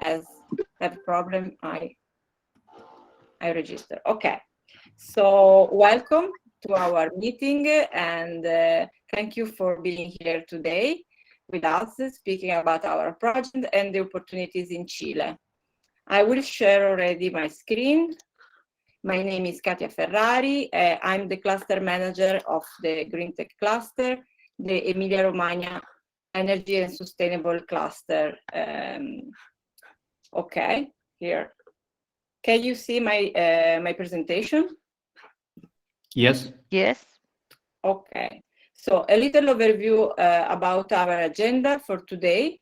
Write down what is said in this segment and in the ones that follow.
I have a problem. I register. Okay. So welcome to our meeting, and thank you for being here today with us, speaking about our project and the opportunities in Chile. I will share already my screen. My name is Katia Ferrari. I'm the cluster manager of the Greentech cluster, the Emilia-Romagna Energy and Sustainable Cluster. Okay, here. Can you see my my presentation? Yes. Yes. Okay. So a little overview about our agenda for today.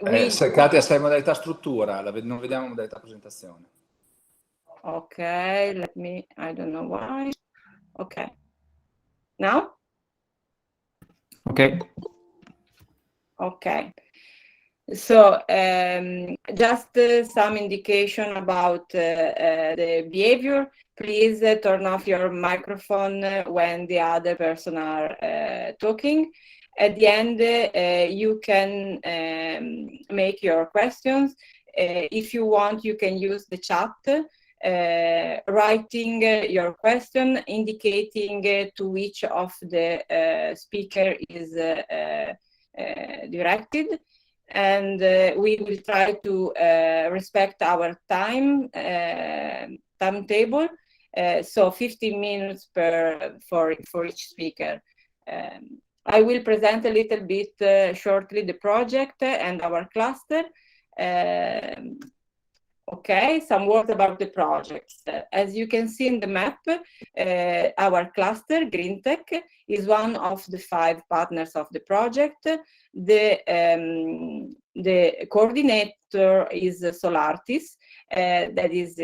Katia, sei in modalità struttura, non vediamo modalità presentazione. Okay, let me, I don't know why. Okay. Now? Okay. Okay. So just some indication about the behavior. Please turn off your microphone when the other person are talking. At the end, you can make your questions. If you want, you can use the chat, writing your question, indicating to which of the speaker is directed. And we will try to respect our timetable. So 15 minutes for each speaker. I will present a little bit shortly the project and our cluster. Okay, some words about the projects. As you can see in the map, our cluster, Greentech, is one of the 5 partners of the project. The coordinator is Solartis, that is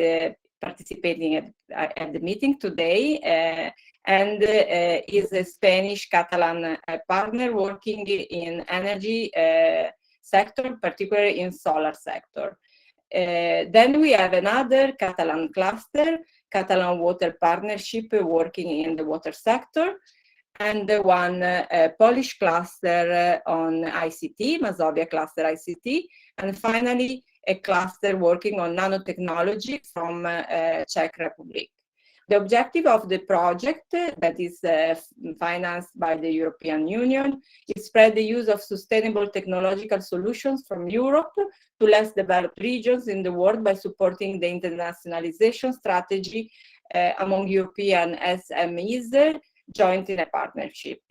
participating at the meeting today, and is a Spanish-Catalan partner working in energy sector, particularly in solar sector. Then we have another Catalan cluster, Catalan Water Partnership, working in the water sector, and one Polish cluster on ICT, Mazovia cluster ICT, and finally a cluster working on nanotechnology from Czech Republic. The objective of the project, that is financed by the European Union, is spread the use of sustainable technological solutions from Europe to less developed regions in the world by supporting the internationalization strategy among European SMEs joined in a partnership.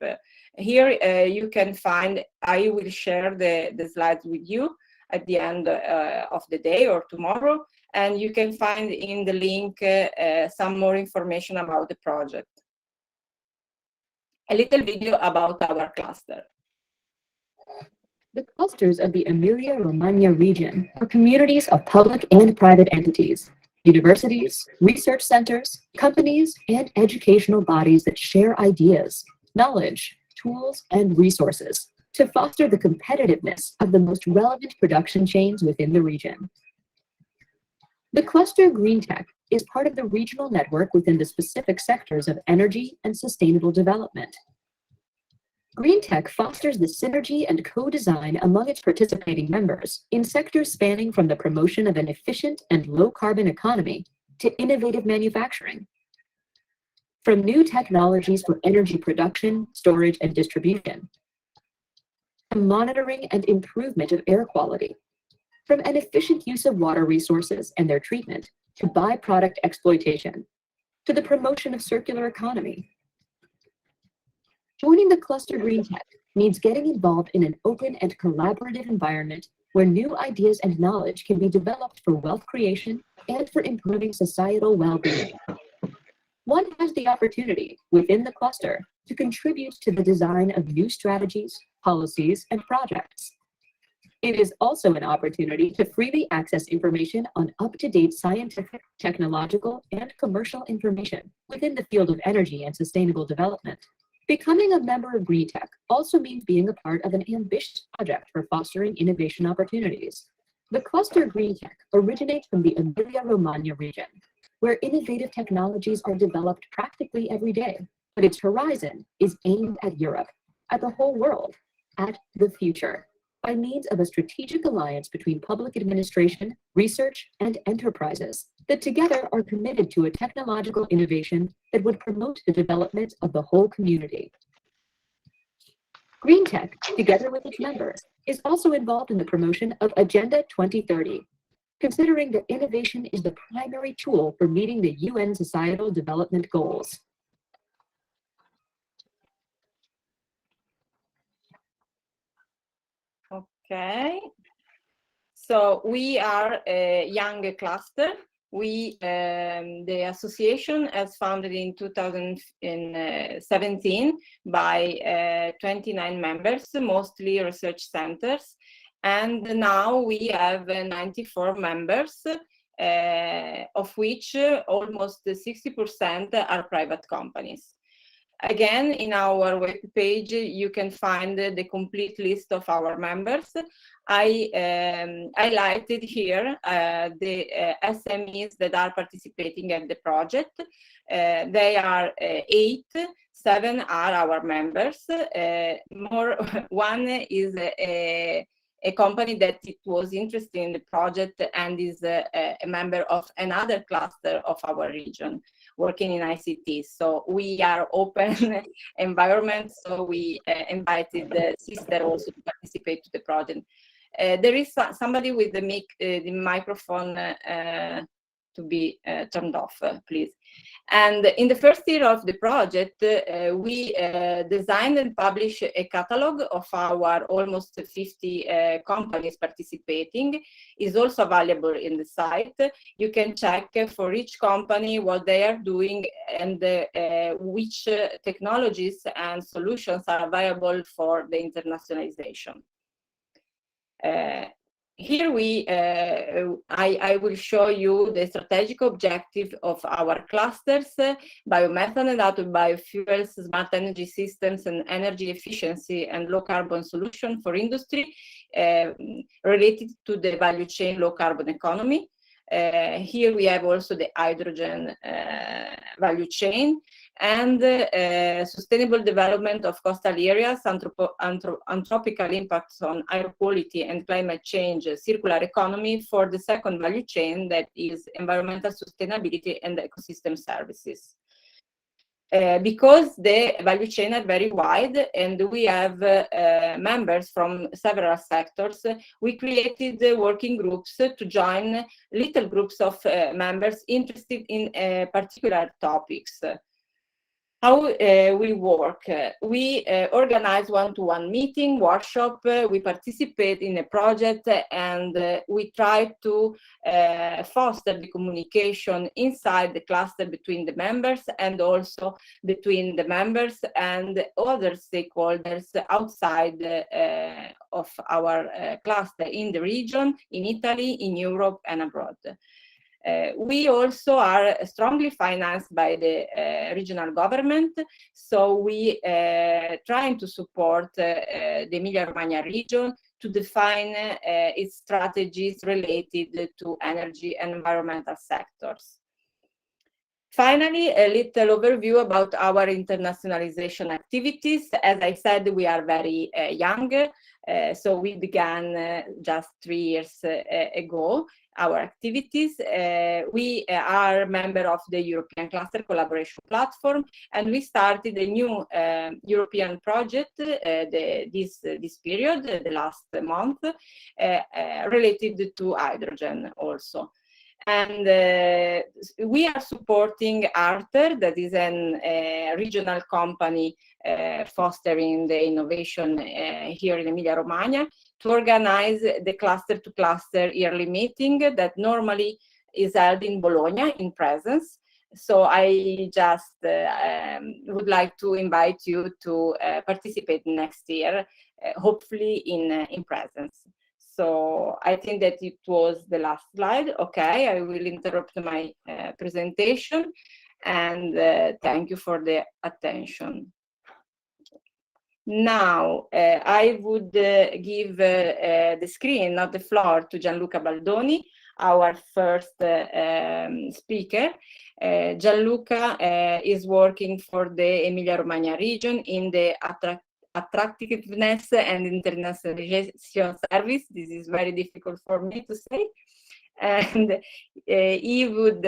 Here you can find, I will share the slides with you at the end of the day or tomorrow, and you can find in the link some more information about the project. A little video about our cluster. The clusters of the Emilia-Romagna region are communities of public and private entities, universities, research centers, companies, and educational bodies that share ideas, knowledge, tools, and resources to foster the competitiveness of the most relevant production chains within the region. The cluster Greentech is part of the regional network within the specific sectors of energy and sustainable development. Greentech fosters the synergy and co-design among its participating members in sectors spanning from the promotion of an efficient and low-carbon economy to innovative manufacturing. From new technologies for energy production, storage, and distribution, to monitoring and improvement of air quality, from an efficient use of water resources and their treatment to byproduct exploitation, to the promotion of circular economy. Joining the cluster Greentech means getting involved in an open and collaborative environment where new ideas and knowledge can be developed for wealth creation and for improving societal well-being. One has the opportunity within the cluster to contribute to the design of new strategies, policies, and projects. It is also an opportunity to freely access information on up-to-date scientific, technological, and commercial information within the field of energy and sustainable development. Becoming a member of Greentech also means being a part of an ambitious project for fostering innovation opportunities. The cluster Greentech originates from the Emilia-Romagna region, where innovative technologies are developed practically every day, but its horizon is aimed at Europe, at the whole world, at the future. by means of a strategic alliance between public administration, research, and enterprises that together are committed to a technological innovation that would promote the development of the whole community. Greentech, together with its members, is also involved in the promotion of Agenda 2030, considering that innovation is the primary tool for meeting the UN Societal Development Goals. Okay, so we are a young cluster. The association was founded in 2017 by 29 members, mostly research centers. And now we have 94 members, of which almost 60% are private companies. Again, in our web page, you can find the complete list of our members. I highlighted here the SMEs that are participating at the project. They are 8, 7 are our members. One is a company that it was interested in the project and is a member of another cluster of our region, working in ICT. So we are open environment, so we invited the sister also to participate to the project. There is somebody with the microphone to be turned off, please. And in the first year of the project, we designed and published a catalog of our almost 50 companies participating. Is also available in the site. You can check for each company what they are doing and which technologies and solutions are available for the internationalization. Here I will show you the strategic objective of our clusters: biomethane and other biofuels, smart energy systems, and energy efficiency and low carbon solution for industry related to the value chain low carbon economy. Here we have also the hydrogen value chain and sustainable development of coastal areas, anthropical impacts on air quality and climate change, circular economy for the second value chain, that is environmental sustainability and ecosystem services. Because the value chain are very wide and we have members from several sectors, we created working groups to join little groups of members interested in particular topics. How we work? We organize one-to-one meeting, workshop, we participate in a project, and we try to foster the communication inside the cluster between the members and also between the members and other stakeholders outside of our cluster in the region, in Italy, in Europe, and abroad. We also are strongly financed by the regional government, so we trying to support the Emilia-Romagna region to define its strategies related to energy and environmental sectors. Finally, a little overview about our internationalization activities. As I said, we are very young, so we began just 3 years ago. Our activities. We are a member of the European Cluster Collaboration Platform, and we started a new European project this period, the last month, related to hydrogen also. And we are supporting ARTER, that is a regional company fostering the innovation here in Emilia-Romagna, to organize the cluster-to-cluster yearly meeting that normally is held in Bologna in presence. So I just would like to invite you to participate next year, hopefully in presence. So I think that it was the last slide. Okay, I will interrupt my presentation, and thank you for the attention. Now, I would give the screen, not the floor, to Gianluca Baldoni, our first speaker. Gianluca is working for the Emilia-Romagna region in the attractiveness and internationalization service. This is very difficult for me to say. And he will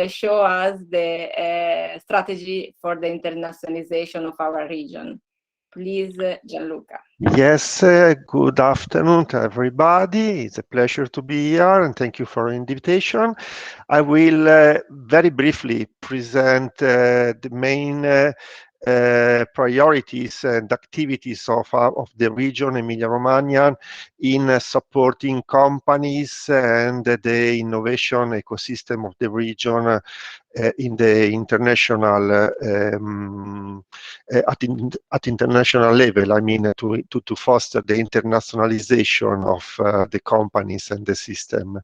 show us the strategy for the internationalization of our region. Please, Gianluca. Yes, good afternoon to everybody. It's a pleasure to be here, and thank you for the invitation. I will very briefly present the main priorities and activities of the region Emilia-Romagna in supporting companies and the innovation ecosystem of the region in the international at international level. I mean, to foster the internationalization of the companies and the system.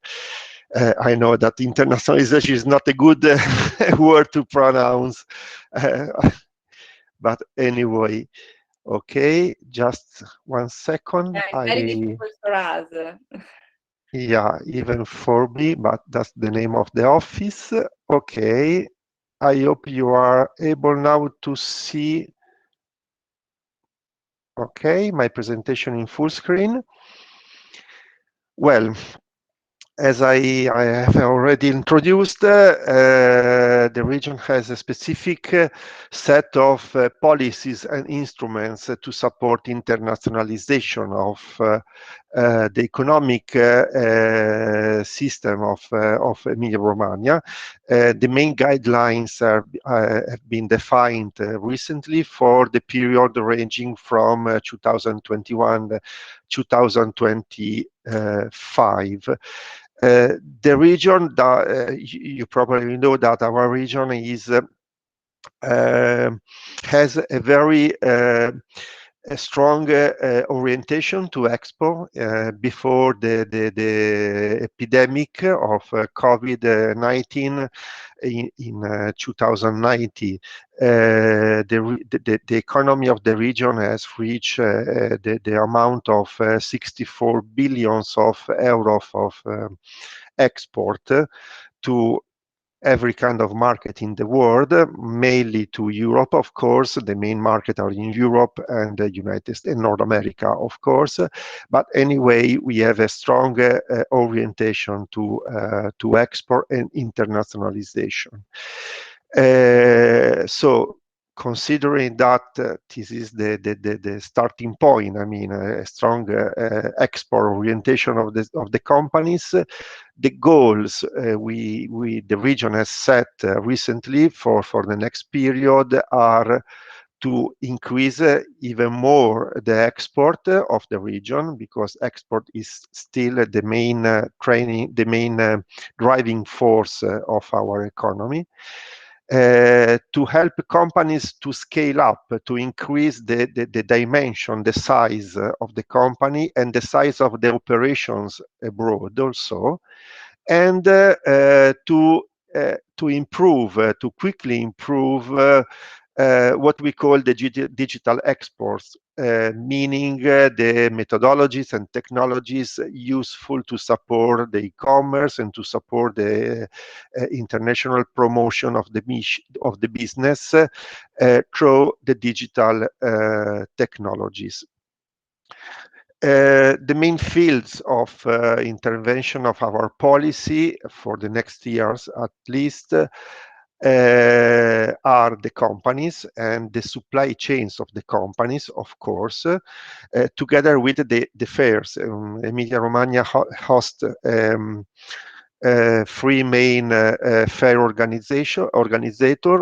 I know that internationalization is not a good word to pronounce, but anyway, okay, just 1 second. Yeah, it's very difficult for us. Yeah, even for me, but that's the name of the office. Okay, I hope you are able now to see, okay, my presentation in full screen. Well, as I have already introduced, the region has a specific set of policies and instruments to support internationalization of the economic system of Emilia-Romagna. The main guidelines have been defined recently for the period ranging from 2021 to 2025. The region, you probably know that our region is has a very a strong orientation to export before the epidemic of COVID-19 in 2019. The economy of the region has reached the amount of 64 billions of euros of export to every kind of market in the world, mainly to Europe, of course. The main market are in Europe and the United States and North America, of course. But anyway, we have a strong orientation to export and internationalization. So considering that this is the starting point, I mean, a strong export orientation of the companies, the goals the region has set recently for the next period are to increase even more the export of the region, because export is still the main driving force of our economy. To help companies to scale up, to increase the dimension, the size of the company and the size of the operations abroad also, and to improve, to quickly improve what we call the digital exports, meaning the methodologies and technologies useful to support the e-commerce and to support the international promotion of the business through the digital technologies. The main fields of intervention of our policy for the next years, at least, are the companies and the supply chains of the companies, of course, together with the fairs. Emilia-Romagna hosts 3 main fair organizator.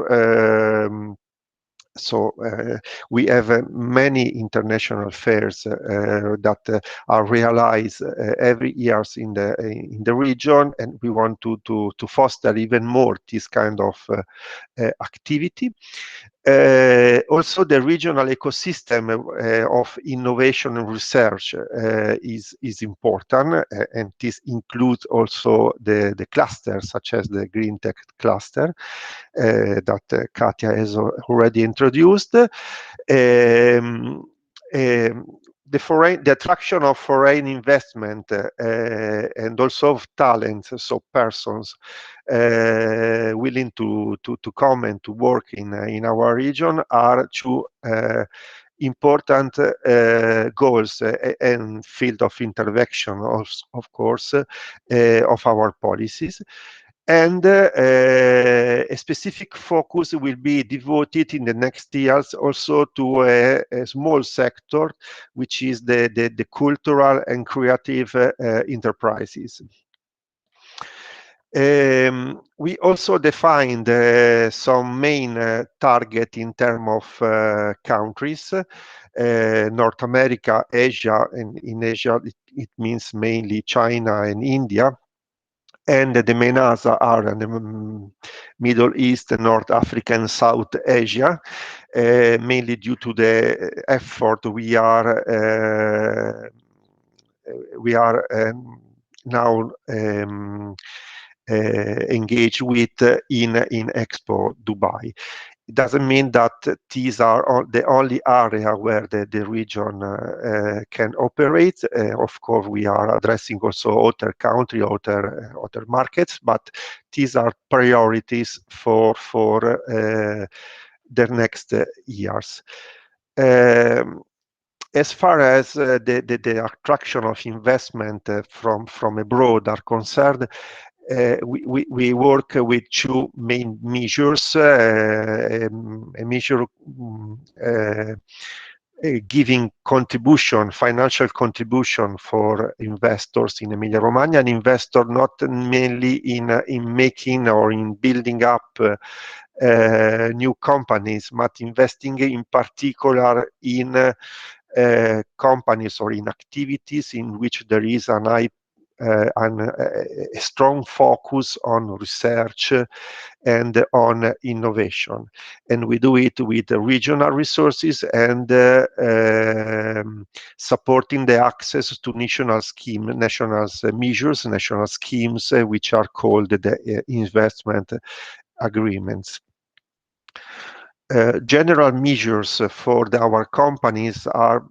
So we have many international fairs that are realized every year in the region, and we want to foster even more this kind of activity. Also, the regional ecosystem of innovation and research is important, and this includes also the clusters, such as the Greentech cluster that Katia has already introduced. the attraction of foreign investment and also of talents, so persons willing to come and to work in our region, are two important goals and field of intervention, of course, of our policies. And a specific focus will be devoted in the next years also to a small sector, which is the cultural and creative enterprises. We also defined some main target in terms of countries, North America, Asia, and in Asia it means mainly China and India. And the main Asia are in the Middle East, North Africa, and South Asia, mainly due to the effort we are now engaged with in Expo Dubai. It doesn't mean that these are the only area where the region can operate. Of course, we are addressing also other countries, other markets, but these are priorities for the next years. As far as the attraction of investment from abroad are concerned, we work with two main measures. A measure giving contribution, financial contribution for investors in Emilia-Romagna, an investor not mainly in making or in building up new companies, but investing in particular in companies or in activities in which there is a strong focus on research and on innovation. And we do it with regional resources and supporting the access to national measures, national schemes, which are called the investment agreements. General measures for our companies are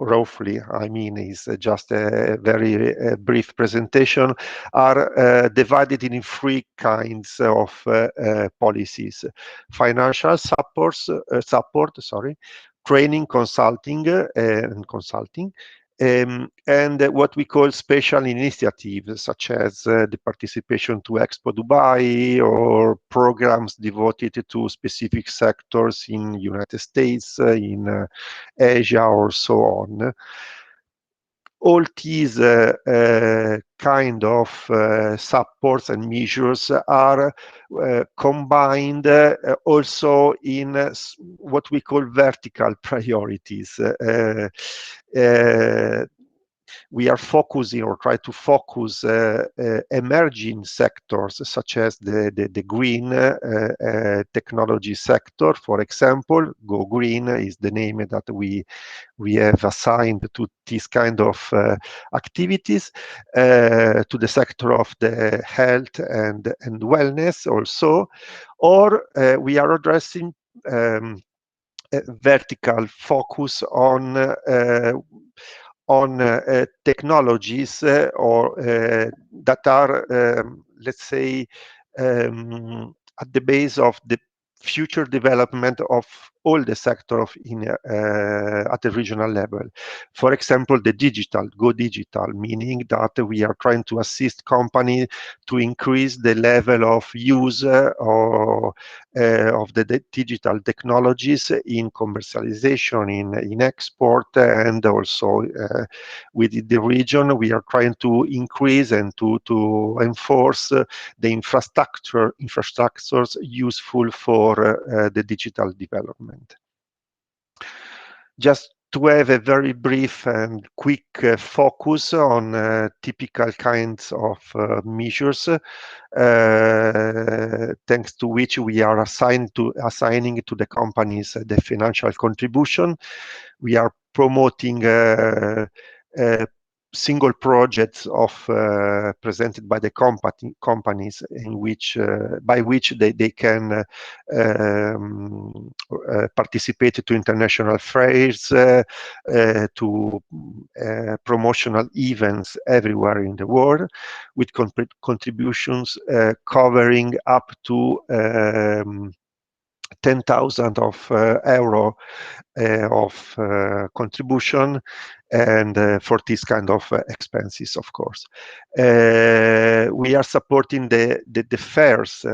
roughly, I mean, is just a very brief presentation, are divided in three kinds of policies: financial support, training, consulting, and what we call special initiatives, such as the participation to Expo Dubai or programs devoted to specific sectors in United States, in Asia, or so on. All these kind of supports and measures are combined also in what we call vertical priorities. We are focusing or try to focus emerging sectors such as the green technology sector. For example, Go Green is the name that we have assigned to this kind of activities, to the sector of the health and wellness also, or we are addressing vertical focus on technologies or that are, let's say, at the base of the future development of all the sector at the regional level. For example, the Go Digital, meaning that we are trying to assist companies to increase the level of use of the digital technologies in commercialization, in export, and also within the region. We are trying to increase and to enforce the infrastructures useful for the digital development. Just to have a very brief and quick focus on typical kinds of measures, thanks to which we are assigning to the companies the financial contribution. We are promoting single projects of presented by the companies in which by which they can participate to international fairs, to promotional events everywhere in the world, with contributions covering up to 10,000 of euro of contribution, and for this kind of expenses, of course. We are supporting the fairs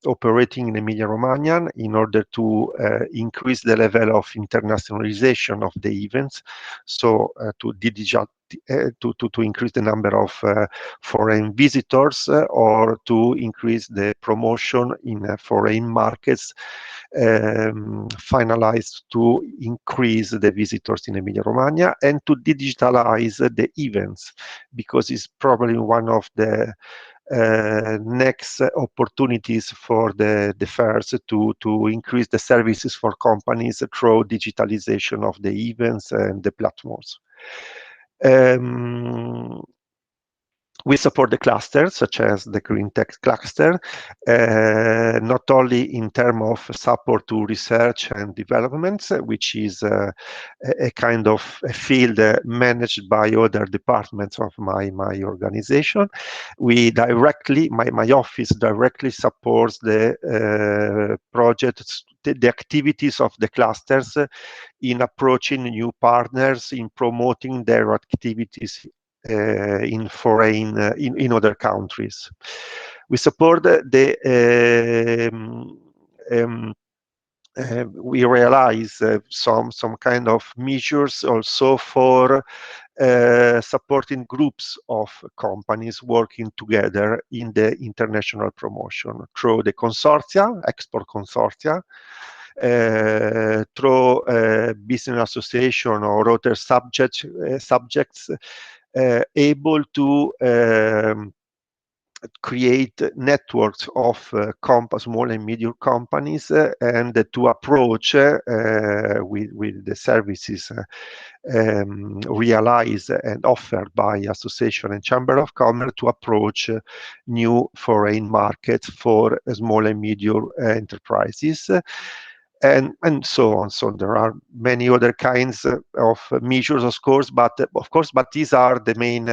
operating in Emilia-Romagna in order to increase the level of internationalization of the events, so to increase the number of foreign visitors, or to increase the promotion in foreign markets, finalized to increase the visitors in Emilia-Romagna, and to digitalize the events, because it's probably one of the next opportunities for the fairs to increase the services for companies through digitalization of the events and the platforms. We support the clusters, such as the Greentech cluster, not only in terms of support to research and development, which is a kind of a field managed by other departments of my organization. We directly, my office directly supports the projects, the activities of the clusters in approaching new partners, in promoting their activities in foreign, in other countries. We support we realize some kind of measures also for supporting groups of companies working together in the international promotion through the consortia, export consortia, through business association or other subjects able to create networks of small and medium companies, and to approach with the services realized and offered by association and chamber of commerce, to approach new foreign markets for small and medium enterprises. And so on. So there are many other kinds of measures, of course, but these are the main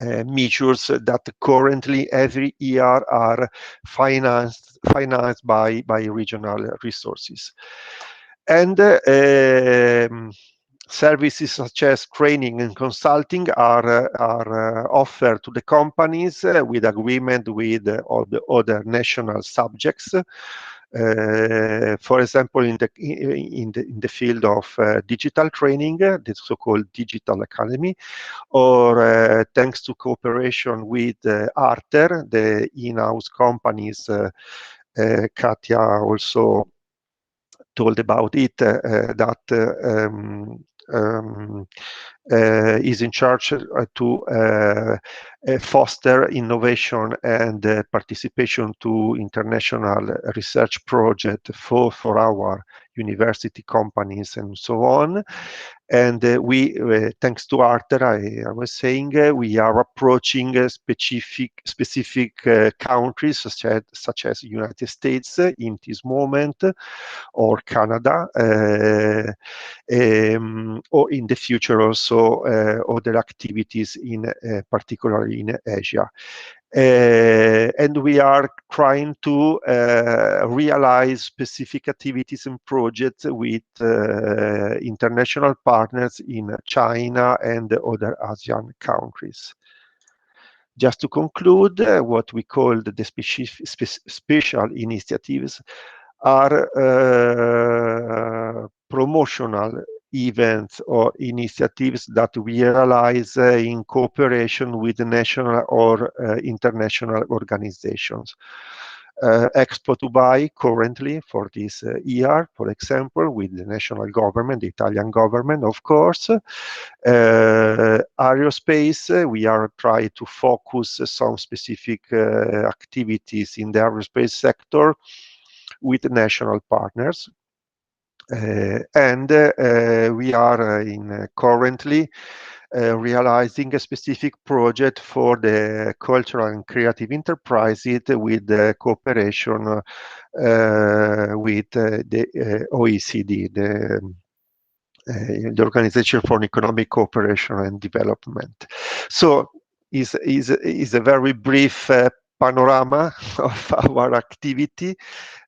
measures that currently every year are financed by regional resources. And services such as training and consulting are offered to the companies with agreement with all the other national subjects. For example, in the field of digital training, the so-called Digital Academy, or thanks to cooperation with Arter, the in-house companies. Katia also told about it, that is in charge to foster innovation and participation to international research project for our university companies and so on. And we, thanks to Arter, I was saying, we are approaching specific countries such as United States in this moment, or Canada, or in the future also other activities in particularly in Asia. And we are trying to realize specific activities and projects with international partners in China and other ASEAN countries. Just to conclude, what we call the special initiatives are promotional events or initiatives that we realize in cooperation with national or international organizations. Expo Dubai currently for this year, for example, with the national government, the Italian government, of course. Aerospace, we are trying to focus some specific activities in the aerospace sector with national partners. And we are currently realizing a specific project for the cultural and creative enterprises with cooperation with the OECD, the Organization for Economic Cooperation and Development. So is a very brief panorama of our activity.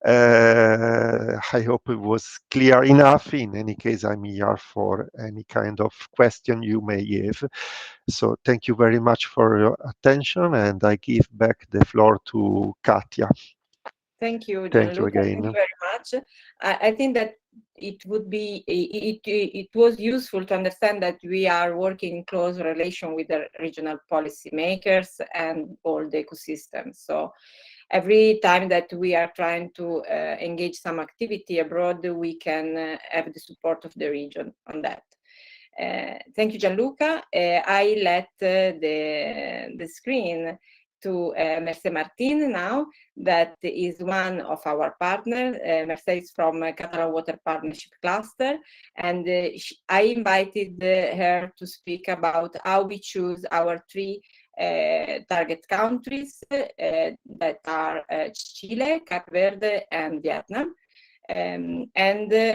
I hope it was clear enough. In any case, I'm here for any kind of question you may have. So thank you very much for your attention, and I give back the floor to Katia. Thank you, Thank you Gianluca. again. Thank you very much. I think that it would be, it was useful to understand that we are working in close relation with the regional policymakers and all the ecosystems. So every time that we are trying to engage some activity abroad, we can have the support of the region on that. Thank you, Gianluca. I let the screen to Mercè Martin now, that is one of our partners. Mercè is from Catalan Water Partnership Cluster, and I invited her to speak about how we choose our three target countries that are Chile, Cabo Verde, and Vietnam. And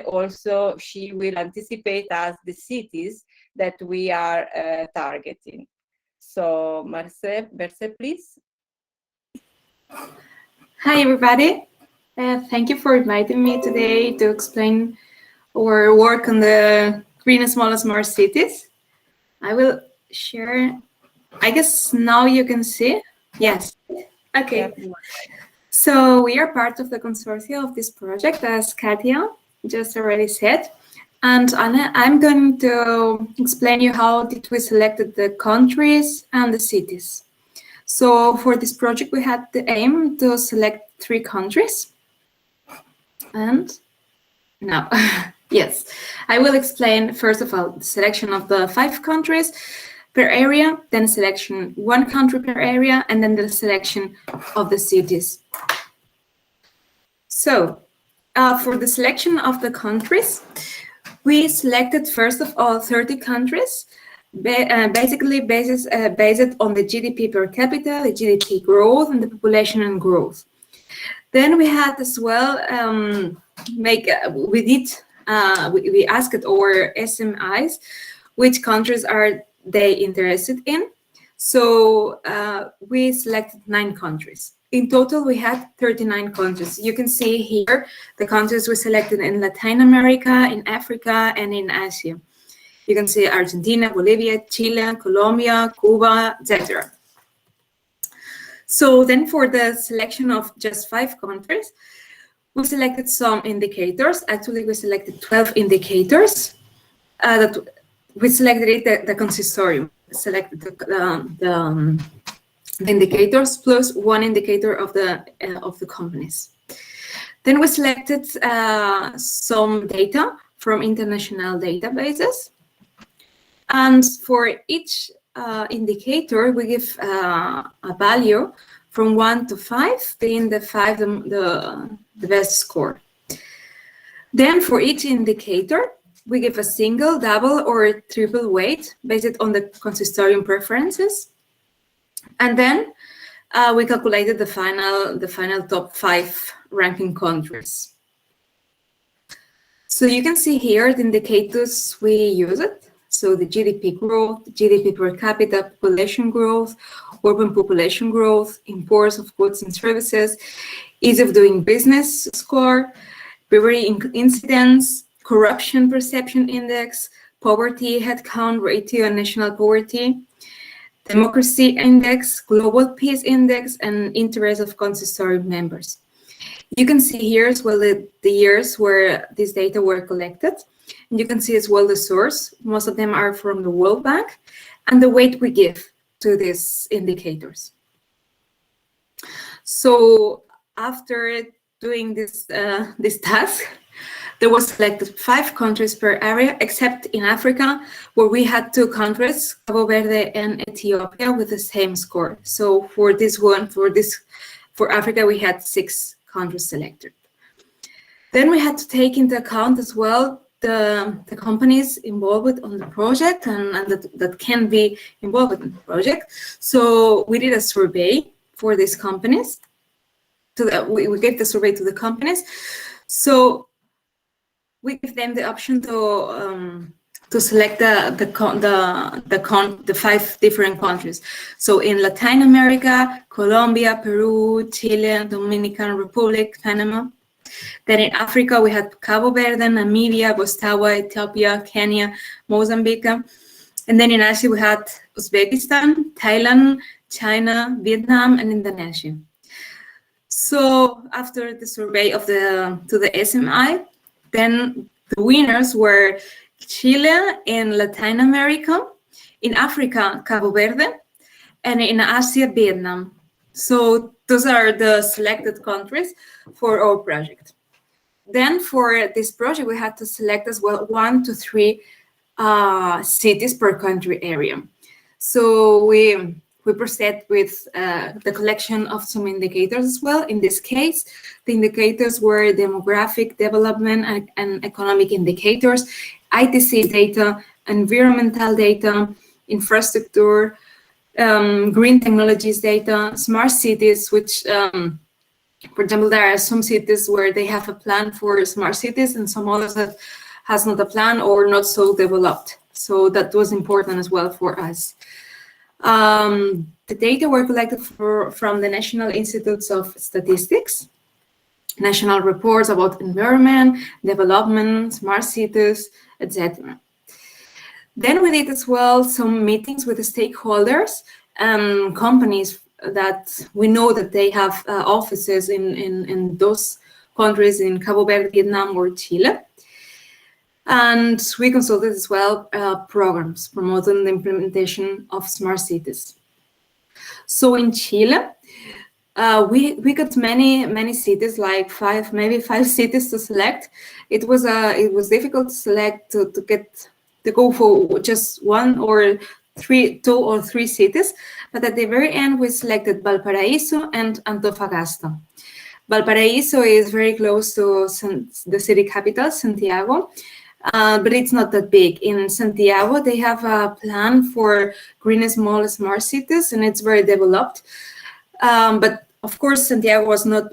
also she will anticipate us the cities that we are targeting. So Mercè, please. Hi everybody. Thank you for inviting me today to explain our work on the green and small and smart cities. I will share, I guess now you can see. Yes. Okay. Yeah. So we are part of the consortium of this project, as Katia just already said. And I'm going to explain you how did we selected the countries and the cities. So for this project, we had the aim to select 3 countries. And now, yes, I will explain first of all the selection of the 5 countries per area, then selection 1 country per area, and then the selection of the cities. So for the selection of the countries, we selected first of all 30 countries, basically based on the GDP per capita, the GDP growth, and the population and growth. Then we had as well we asked our SMIs which countries are they interested in. So we selected 9 countries. In total, we had 39 countries. You can see here the countries we selected in Latin America, in Africa, and in Asia. You can see Argentina, Bolivia, Chile, Colombia, Cuba, etc. So then for the selection of just 5 countries, we selected some indicators. Actually, we selected 12 indicators. That we selected it, the consistorium, selected the indicators plus 1 indicator of the companies. Then we selected some data from international databases. And for each indicator, we give a value from 1 to 5, being the 5 the best score. Then for each indicator, we give a single, double, or triple weight based on the consistorium preferences. And then we calculated the final top 5 ranking countries. So you can see here the indicators we used. So the GDP growth, GDP per capita, population growth, urban population growth, imports of goods and services, ease of doing business score, bravery incidence, corruption perception index, poverty headcount ratio and national poverty, democracy index, global peace index, and interest of consistorium members. You can see here as well the years where these data were collected. And you can see as well the source. Most of them are from the World Bank, and the weight we give to these indicators. So after doing this task, there was selected 5 countries per area, except in Africa, where we had 2 countries, Cabo Verde and Ethiopia, with the same score. So for this one, for Africa, we had 6 countries selected. Then we had to take into account as well the companies involved on the project and that can be involved in the project. So we did a survey for these companies. We gave the survey to the companies. So we give them the option to select the 5 different countries. So in Latin America, Colombia, Peru, Chile, Dominican Republic, Panama. Then in Africa, we had Cabo Verde, Namibia, Botswana, Ethiopia, Kenya, Mozambique. And then in Asia, we had Uzbekistan, Thailand, China, Vietnam, and Indonesia. So after the survey to the SMI, then the winners were Chile in Latin America, in Africa, Cabo Verde, and in Asia, Vietnam. So those are the selected countries for our project. Then for this project, we had to select as well 1 to 3 cities per country area. So we proceed with the collection of some indicators as well. In this case, the indicators were demographic, development, and economic indicators, ITC data, environmental data, infrastructure, green technologies data, smart cities, which, for example, there are some cities where they have a plan for smart cities and some others that has not a plan or not so developed. So that was important as well for us. The data were collected from the National Institutes of Statistics, national reports about environment, development, smart cities, etc. Then we did as well some meetings with the stakeholders and companies that we know that they have offices in those countries in Cabo Verde, Vietnam, or Chile. And we consulted as well programs promoting the implementation of smart cities. So in Chile, we got many cities, like maybe five cities to select. It was difficult to select to go for just 2 or 3 cities, but at the very end we selected Valparaíso and Antofagasta. Valparaíso is very close to the city capital, Santiago, but it's not that big. In Santiago, they have a plan for green small smart cities, and it's very developed. But of course, Santiago was not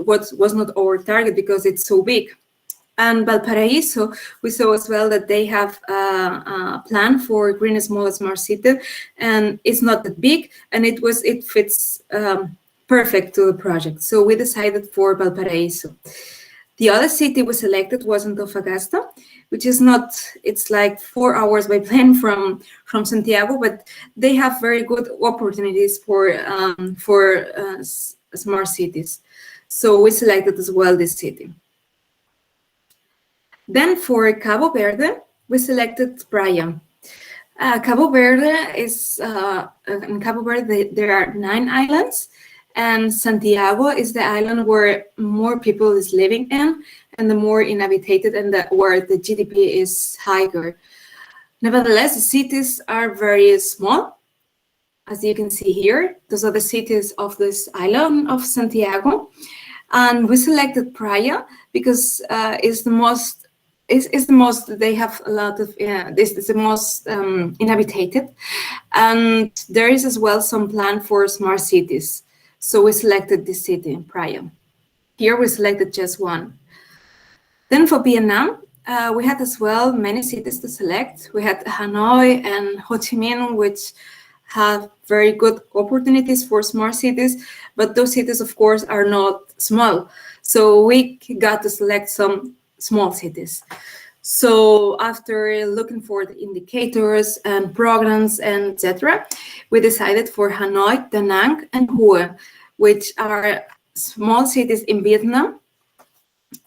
our target because it's so big. And Valparaíso, we saw as well that they have a plan for green small smart city, and it's not that big, and it fits perfect to the project. So we decided for Valparaíso. The other city we selected was Antofagasta, which is not, it's like 4 hours by plane from Santiago, but they have very good opportunities for smart cities. So we selected as well this city. Then for Cabo Verde, we selected Praia. Cabo Verde is, in Cabo Verde, there are 9 islands, and Santiago is the island where more people is living in, and the more inhabited, and where the GDP is higher. Nevertheless, the cities are very small. As you can see here, those are the cities of this island of Santiago. And we selected Praia because it's the most, they have a lot of, this is the most inhabited. And there is as well some plan for smart cities. So we selected this city, Praia. Here we selected just 1. Then for Vietnam, we had as well many cities to select. We had Hanoi and Ho Chi Minh, which have very good opportunities for smart cities, but those cities, of course, are not small. So we got to select some small cities. So after looking for the indicators and programs and etc., we decided for Hanoi, Da Nang, and Hue, which are small cities in Vietnam,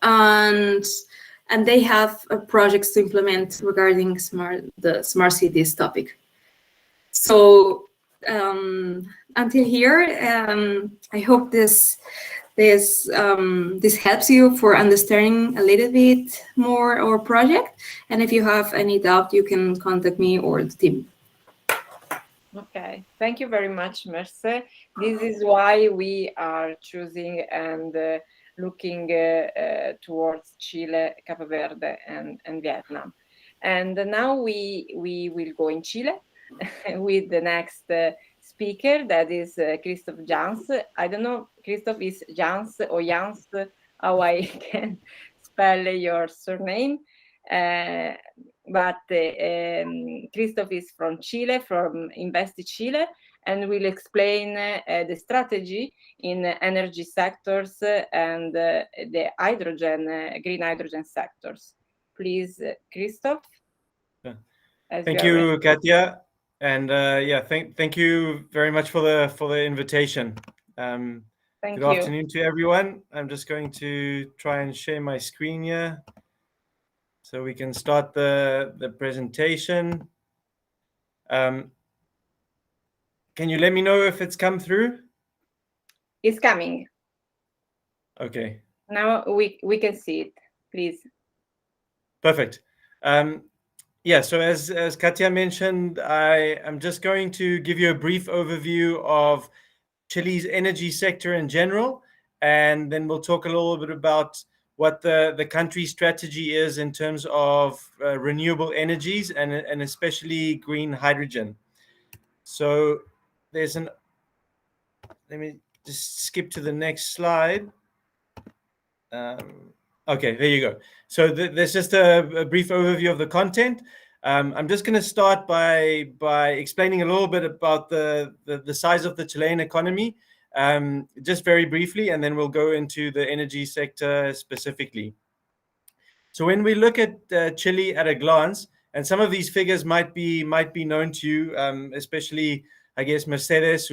and they have projects to implement regarding the smart cities topic. So until here, I hope this helps you for understanding a little bit more our project. And if you have any doubt, you can contact me or the team. Okay, thank you very much, Merce. This is why we are choosing and looking towards Chile, Cabo Verde, and Vietnam. And now we will go in Chile with the next speaker, that is Christoph Jans. I don't know, Christoph, is Jans or Jans, how I can spell your surname. But Christoph is from Chile, from Invest Chile, and will explain the strategy in energy sectors and the hydrogen, green hydrogen sectors. Please, Christoph. Thank you, Katja, and yeah, thank you very much for the invitation. Thank Good you. afternoon to everyone. I'm just going to try and share my screen here, so we can start the presentation. Can you let me know if it's come through? It's coming. Okay. Now we can see it, please. Perfect. Yeah, so as Katja mentioned, I am just going to give you a brief overview of Chile's energy sector in general, and then we'll talk a little bit about what the country's strategy is in terms of renewable energies and especially green hydrogen. So let me just skip to the next slide. Okay, there you go. So there's just a brief overview of the content. I'm just going to start by explaining a little bit about the size of the Chilean economy, just very briefly, and then we'll go into the energy sector specifically. So when we look at Chile at a glance, and some of these figures might be known to you, especially I guess Mercedes,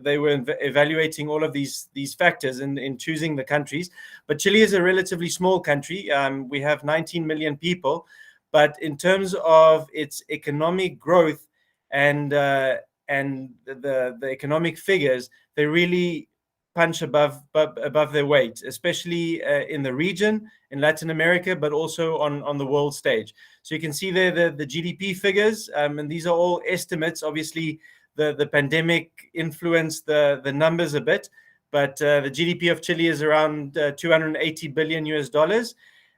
they were evaluating all of these factors in choosing the countries. But Chile is a relatively small country. We have 19 million people, but in terms of its economic growth and the economic figures, they really punch above their weight, especially in the region, in Latin America, but also on the world stage. So you can see there the GDP figures, and these are all estimates. Obviously, the pandemic influenced the numbers a bit, but the GDP of Chile is around $280 billion US,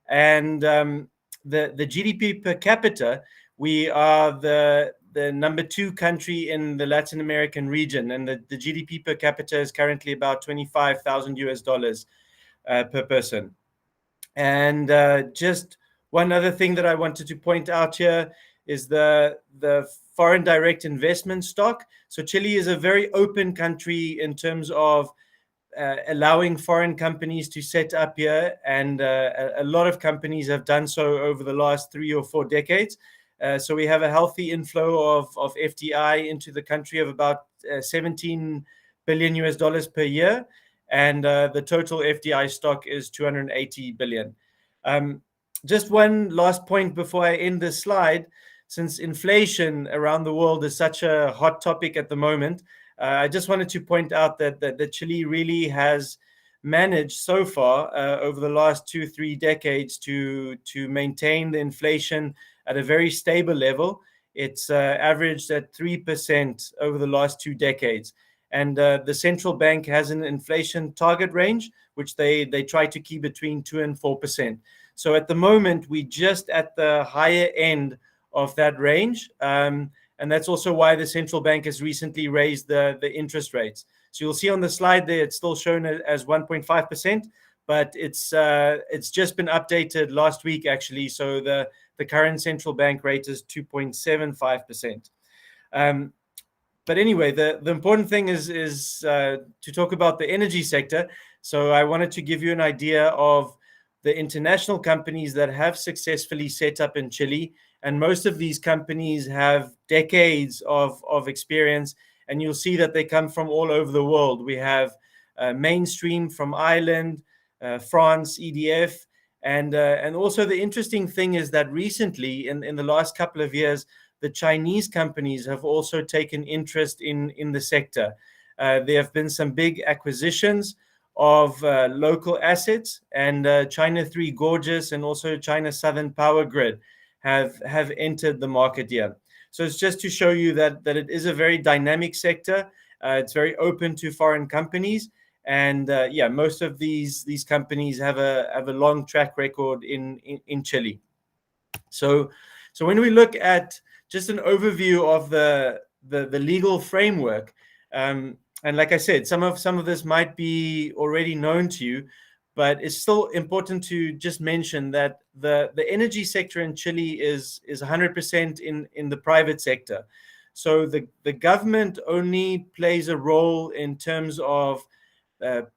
and the GDP per capita, we are the number 2 country in the Latin American region, and the GDP per capita is currently about $25,000 US per person. And just one other thing that I wanted to point out here is the foreign direct investment stock. So Chile is a very open country in terms of allowing foreign companies to set up here, and a lot of companies have done so over the last 3 or 4 decades. So we have a healthy inflow of FDI into the country of about $17 billion US per year, and the total FDI stock is 280 billion. Just one last point before I end this slide. Since inflation around the world is such a hot topic at the moment, I just wanted to point out that Chile really has managed so far over the last 2-3 decades to maintain the inflation at a very stable level. It's averaged at 3% over the last 2 decades. And the central bank has an inflation target range, which they try to keep between 2 and 4%. So at the moment, we're just at the higher end of that range. And that's also why the central bank has recently raised the interest rates. So you'll see on the slide there, it's still shown as 1.5%, but it's just been updated last week, actually. So the current central bank rate is 2.75%. But anyway, the important thing is to talk about the energy sector. So I wanted to give you an idea of the international companies that have successfully set up in Chile. And most of these companies have decades of experience, and you'll see that they come from all over the world. We have Mainstream from Ireland, France, EDF, and also the interesting thing is that recently, in the last couple of years, the Chinese companies have also taken interest in the sector. There have been some big acquisitions of local assets, and China 3 Gorges and also China Southern Power Grid have entered the market here. So it's just to show you that it is a very dynamic sector. It's very open to foreign companies, And yeah, most of these companies have a long track record in Chile. So when we look at just an overview of the legal framework, and like I said, some of this might be already known to you, but it's still important to just mention that the energy sector in Chile is 100% in the private sector. So the government only plays a role in terms of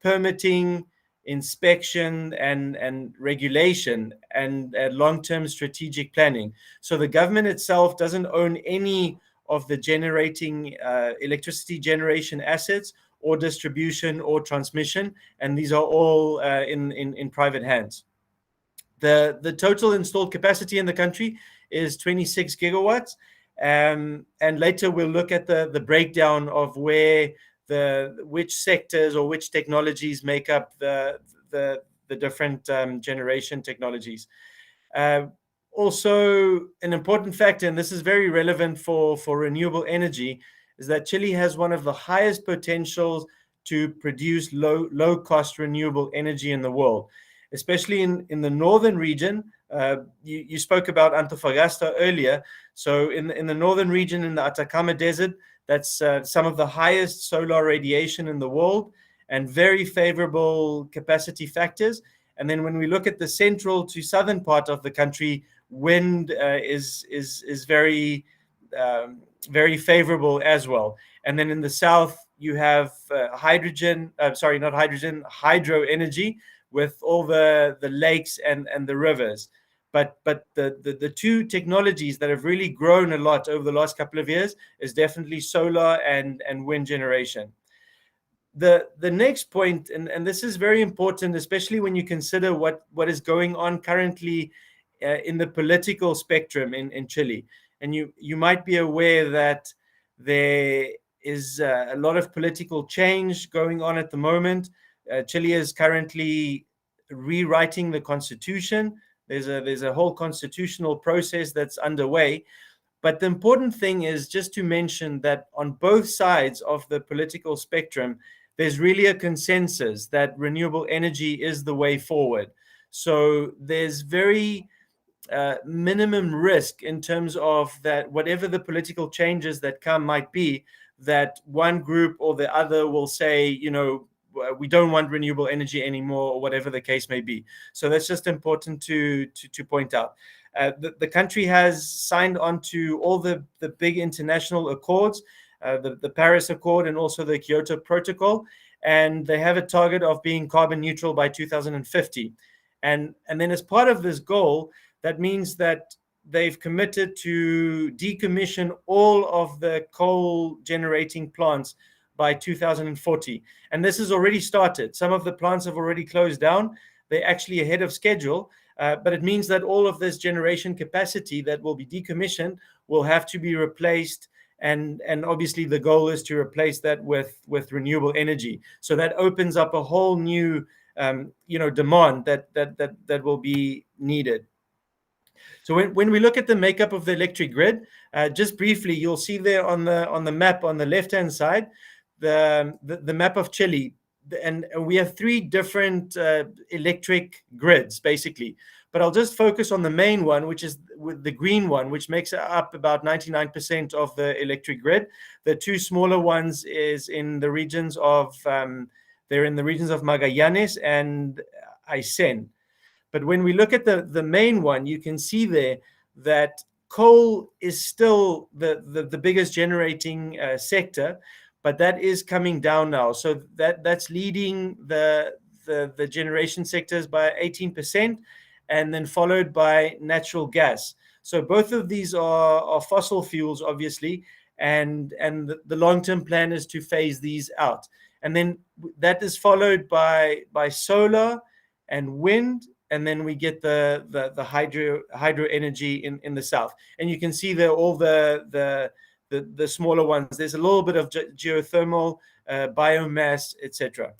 permitting, inspection, and regulation, and long-term strategic planning. So the government itself doesn't own any of the generating electricity generation assets or distribution or transmission, and these are all in private hands. The total installed capacity in the country is 26 gigawatts, and later we'll look at the breakdown of where which sectors or which technologies make up the different generation technologies. Also, an important factor, and this is very relevant for renewable energy, is that Chile has one of the highest potentials to produce low-cost renewable energy in the world, especially in the northern region. You spoke about Antofagasta earlier. So in the northern region, in the Atacama Desert, that's some of the highest solar radiation in the world and very favorable capacity factors. And then when we look at the central to southern part of the country, wind is very very favorable as well. And then in the south, you have hydro energy with all the lakes and the rivers. But the two technologies that have really grown a lot over the last couple of years is definitely solar and wind generation. The next point, and this is very important, especially when you consider what is going on currently in the political spectrum in Chile. And you might be aware that there is a lot of political change going on at the moment. Chile is currently rewriting the constitution. There's a whole constitutional process that's underway. But the important thing is just to mention that on both sides of the political spectrum, there's really a consensus that renewable energy is the way forward. So there's very minimum risk in terms of that whatever the political changes that come might be, that one group or the other will say, we don't want renewable energy anymore, or whatever the case may be. So that's just important to point out. The country has signed on to all the big international accords, the Paris Accord and also the Kyoto Protocol, and they have a target of being carbon neutral by 2050. And then as part of this goal, that means that they've committed to decommission all of the coal generating plants by 2040. And this has already started. Some of the plants have already closed down. They're actually ahead of schedule, but it means that all of this generation capacity that will be decommissioned will have to be replaced. And obviously the goal is to replace that with renewable energy. So that opens up a whole new demand that will be needed. So when we look at the makeup of the electric grid, just briefly, you'll see there on the map on the left-hand side, the map of Chile, and we have three different electric grids basically. But I'll just focus on the main one, which is with the green one, which makes up about 99% of the electric grid. The two smaller ones is in the regions of Magallanes and Aysén. But when we look at the main one, you can see there that coal is still the biggest generating sector, but that is coming down now. So that's leading the generation sectors by 18%, and then followed by natural gas. So both of these are fossil fuels, obviously, and the long-term plan is to phase these out. And then that is followed by solar and wind, and then we get the hydro energy in the south. And you can see there all the smaller ones. There's a little bit of geothermal, biomass, etc.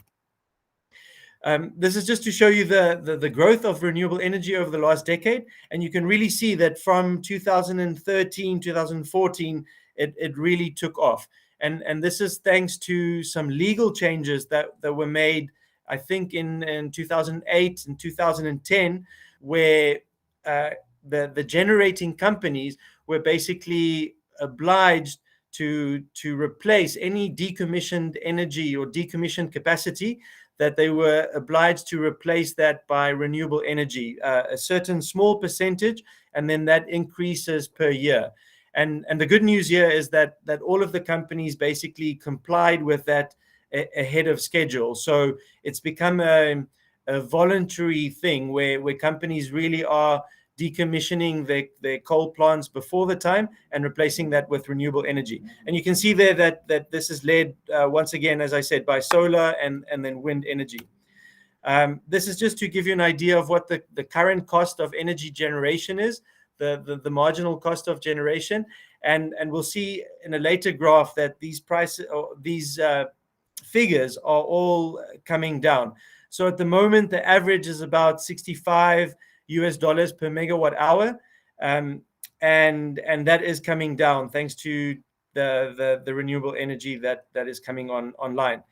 This is just to show you the growth of renewable energy over the last decade. And you can really see that from 2013, 2014, it really took off. And this is thanks to some legal changes that were made, I think, in 2008 and 2010, where the generating companies were basically obliged to replace any decommissioned energy or decommissioned capacity, that they were obliged to replace that by renewable energy, a certain small percentage, and then that increases per year. And the good news here is that all of the companies basically complied with that ahead of schedule. So it's become a voluntary thing where companies really are decommissioning their coal plants before the time and replacing that with renewable energy. And you can see there that this is led, once again, as I said, by solar and then wind energy. This is just to give you an idea of what the current cost of energy generation is, the marginal cost of generation. And we'll see in a later graph that these prices, or these figures are all coming down. So at the moment, the average is about $65 per megawatt hour, and that is coming down thanks to the renewable energy that is coming online.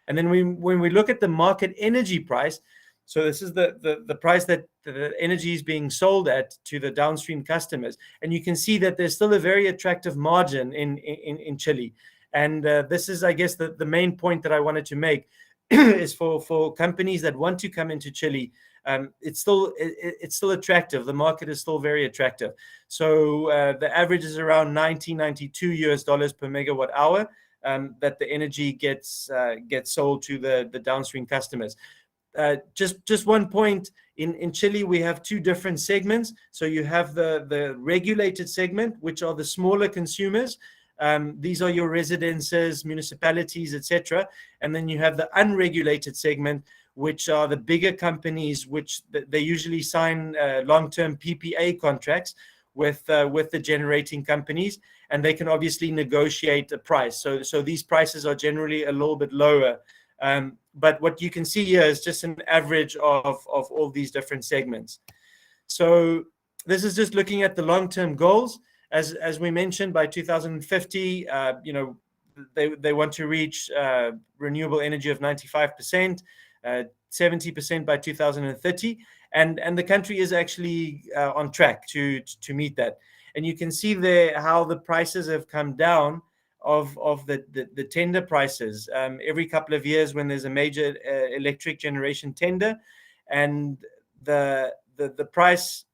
And then when we look at the market energy price, so this is the price that the energy is being sold at to the downstream customers, and you can see that there's still a very attractive margin in Chile. And this is, I guess, the main point that I wanted to make is for companies that want to come into Chile. It's still attractive. The market is still very attractive. So the average is around $92 per megawatt hour that the energy gets sold to the downstream customers. Just one point, in Chile we have two different segments. So you have the regulated segment, which are the smaller consumers. These are your residences, municipalities, etc. And then you have the unregulated segment, which are the bigger companies, which they usually sign long-term PPA contracts with the generating companies, and they can obviously negotiate a price. So these prices are generally a little bit lower. But what you can see here is just an average of all these different segments. So this is just looking at the long-term goals. As we mentioned, by 2050, they want to reach renewable energy of 95%, 70% by 2030, and the country is actually on track to meet that. And you can see there how the prices have come down of the tender prices every couple of years when there's a major electric generation tender, and the price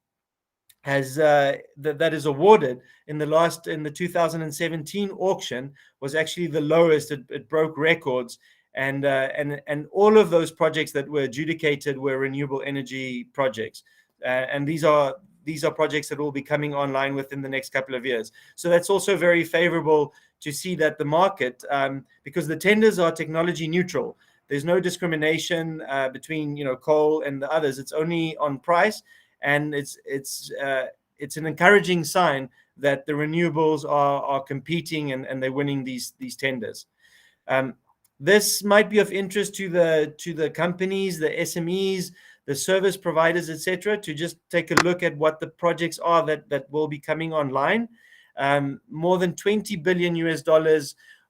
has that is awarded in the 2017 auction was actually the lowest. It broke records, and all of those projects that were adjudicated were renewable energy projects, and these are projects that will be coming online within the next couple of years. So that's also very favorable to see that the market, because the tenders are technology neutral. There's no discrimination between coal and the others. It's only on price. And it's an encouraging sign that the renewables are competing and they're winning these tenders. This might be of interest to the companies, the SMEs, the service providers, etc., to just take a look at what the projects are that will be coming online. More than $20 billion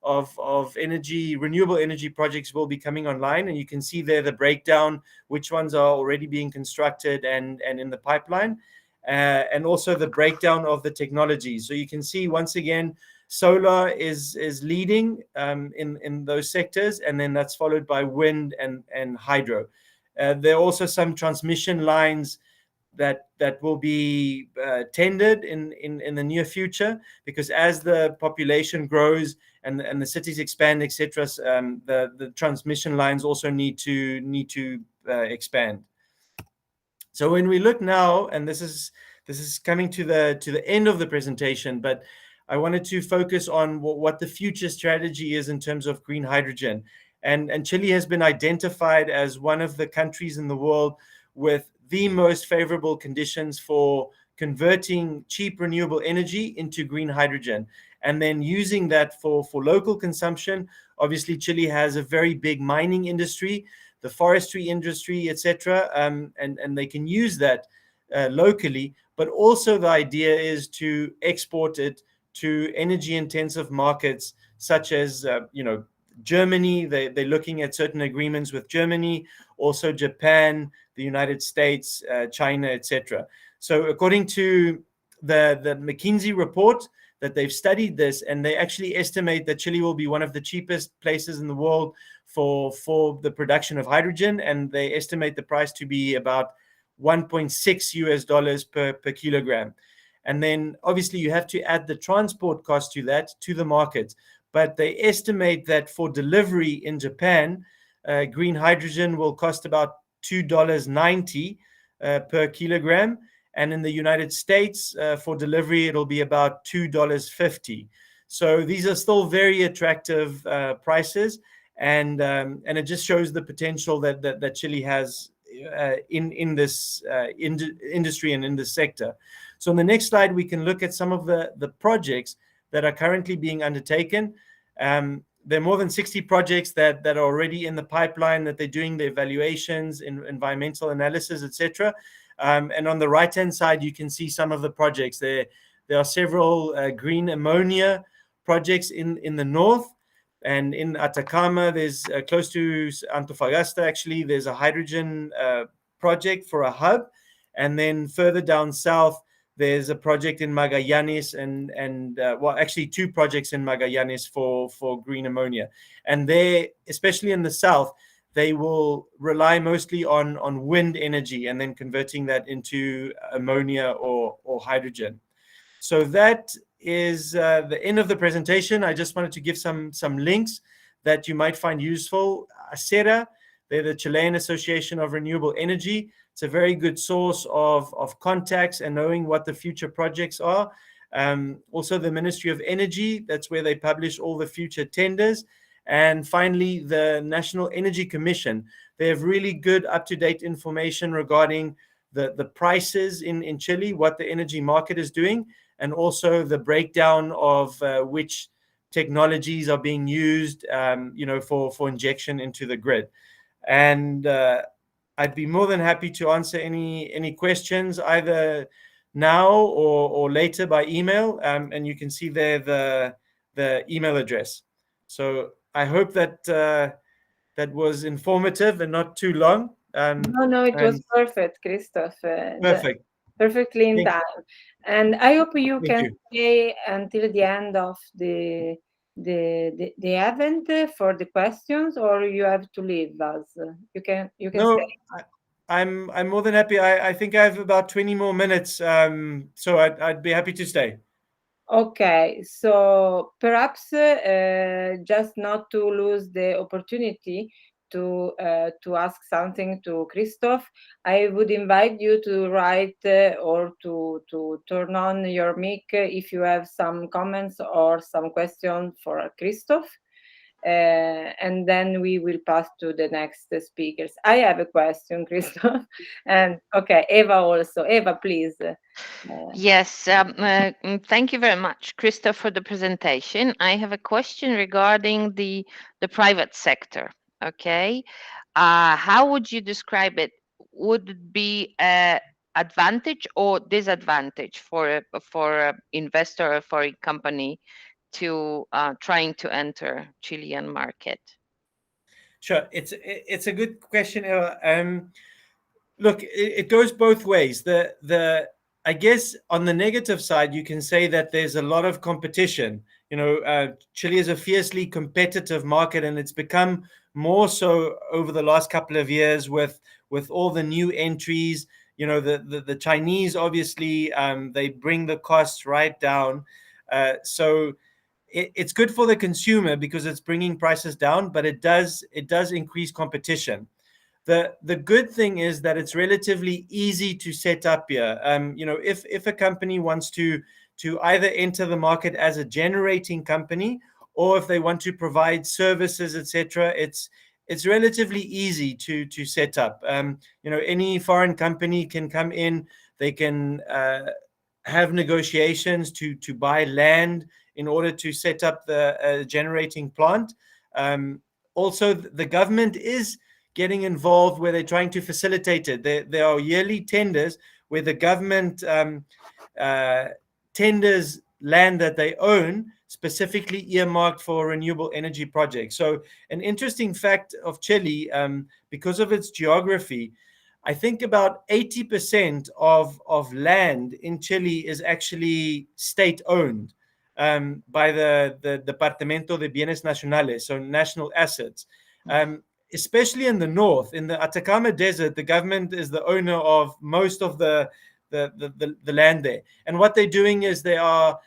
of renewable energy projects will be coming online, and you can see there the breakdown, which ones are already being constructed and in the pipeline, and also the breakdown of the technologies. So you can see once again solar is leading in those sectors, and then that's followed by wind and hydro. There are also some transmission lines that will be tendered in the near future, because as the population grows and the cities expand, etc., the transmission lines also need to expand. So when we look now, and this is coming to the end of the presentation, but I wanted to focus on what the future strategy is in terms of green hydrogen. And Chile has been identified as one of the countries in the world with the most favorable conditions for converting cheap renewable energy into green hydrogen, and then using that for local consumption. Obviously, Chile has a very big mining industry, the forestry industry, etc., and they can use that locally. But also the idea is to export it to energy-intensive markets such as, Germany. They're looking at certain agreements with Germany, also Japan, the United States, China, etc. So according to the McKinsey report, that they've studied this, and they actually estimate that Chile will be one of the cheapest places in the world for the production of hydrogen, and they estimate the price to be about $1.6 per kilogram. And then obviously you have to add the transport cost to that, to the market. But they estimate that for delivery in Japan, green hydrogen will cost about $2.90 per kilogram. And in the United States, for delivery, it'll be about $2.50. So these are still very attractive prices. And it just shows the potential that Chile has in this industry and in this sector. So on the next slide, we can look at some of the projects that are currently being undertaken. There are more than 60 projects that are already in the pipeline, that they're doing the evaluations, environmental analysis, etc. And on the right-hand side, you can see some of the projects. There are several green ammonia projects in the north. And in Atacama, there's close to Antofagasta, actually, there's a hydrogen project for a hub. And then further down south, there's a project in Magallanes and actually two projects in Magallanes for green ammonia. And there, especially in the south, they will rely mostly on wind energy and then converting that into ammonia or hydrogen. So that is the end of the presentation. I just wanted to give some links that you might find useful. ACERA, they're the Chilean Association of Renewable Energy. It's a very good source of contacts and knowing what the future projects are. Also the Ministry of Energy, that's where they publish all the future tenders. And finally, the National Energy Commission. They have really good up-to-date information regarding the prices in Chile, what the energy market is doing, and also the breakdown of which technologies are being used, for injection into the grid. And I'd be more than happy to answer any questions either now or later by email. And you can see there the email address. So I hope that that was informative and not too long. No, it was perfect, Christoph. Perfect. Perfectly in time. And I hope you can stay until the end of the event for the questions, or you have to leave us. You can No, stay. I'm more than happy. I think I have about 20 more minutes, so I'd be happy to stay. Okay, so perhaps just not to lose the opportunity to ask something to Christoph, I would invite you to write or to turn on your mic if you have some comments or some questions for Christoph. And then we will pass to the next speakers. I have a question, Christoph. And okay, Eva also. Eva, please. Yes, thank you very much, Christoph, for the presentation. I have a question regarding the private sector. Okay, how would you describe it? Would it be an advantage or disadvantage for an investor or for a company to trying to enter Chilean market? Sure, it's a good question, Eva. Look, it goes both ways. I guess on the negative side, you can say that there's a lot of competition. Chile is a fiercely competitive market, and it's become more so over the last couple of years with all the new entries. The Chinese, obviously, they bring the costs right down. So it's good for the consumer because it's bringing prices down, but it does increase competition. The good thing is that it's relatively easy to set up here. If a company wants to either enter the market as a generating company, or if they want to provide services, etc., it's relatively easy to set up. Any foreign company can come in. They can have negotiations to buy land in order to set up the generating plant. Also, the government is getting involved where they're trying to facilitate it. There are yearly tenders where the government tenders land that they own specifically earmarked for renewable energy projects. So an interesting fact of Chile, because of its geography, I think about 80% of land in Chile is actually state-owned by the Departamento de Bienes Nacionales, so national assets. Especially in the north, in the Atacama Desert, the government is the owner of most of the land there. And what they're doing is they are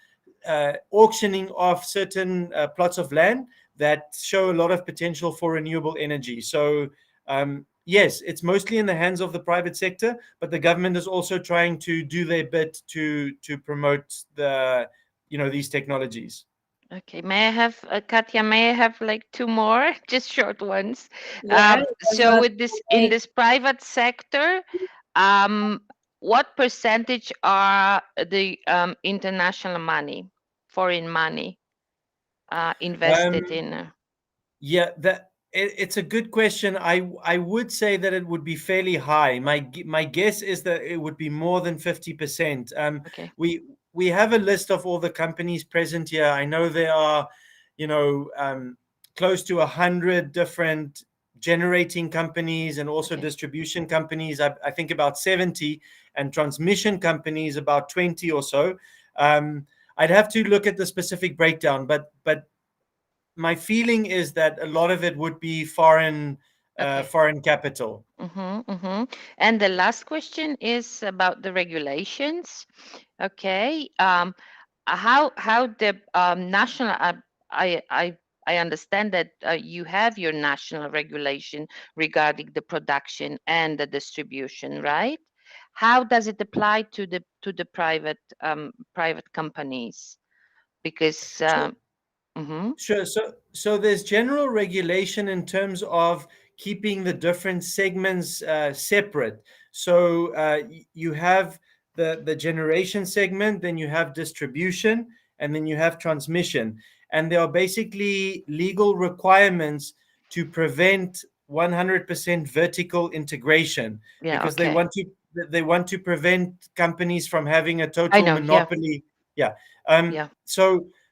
auctioning off certain plots of land that show a lot of potential for renewable energy. So yes, it's mostly in the hands of the private sector, but the government is also trying to do their bit to promote these technologies. Okay, may I have, Katja, may I have like two more, just short ones? Yeah, So with this, in this private sector, what percentage are the international money, foreign money, invested in? Yeah, it's a good question. I would say that it would be fairly high. My guess is that it would be more than 50%. Okay. We have a list of all the companies present here. I know there are, close to 100 different generating companies and also distribution companies. I think about 70, and transmission companies about 20 or so. I'd have to look at the specific breakdown, but my feeling is that a lot of it would be foreign capital. And the last question is about the regulations. Okay, how the national? I understand that you have your national regulation regarding the production and the distribution, right? How does it apply to the private companies? Because Sure. So there's general regulation in terms of keeping the different segments separate. So you have the generation segment, then you have distribution, and then you have transmission. And there are basically legal requirements to prevent 100% vertical integration, because they want to prevent companies from having a total monopoly.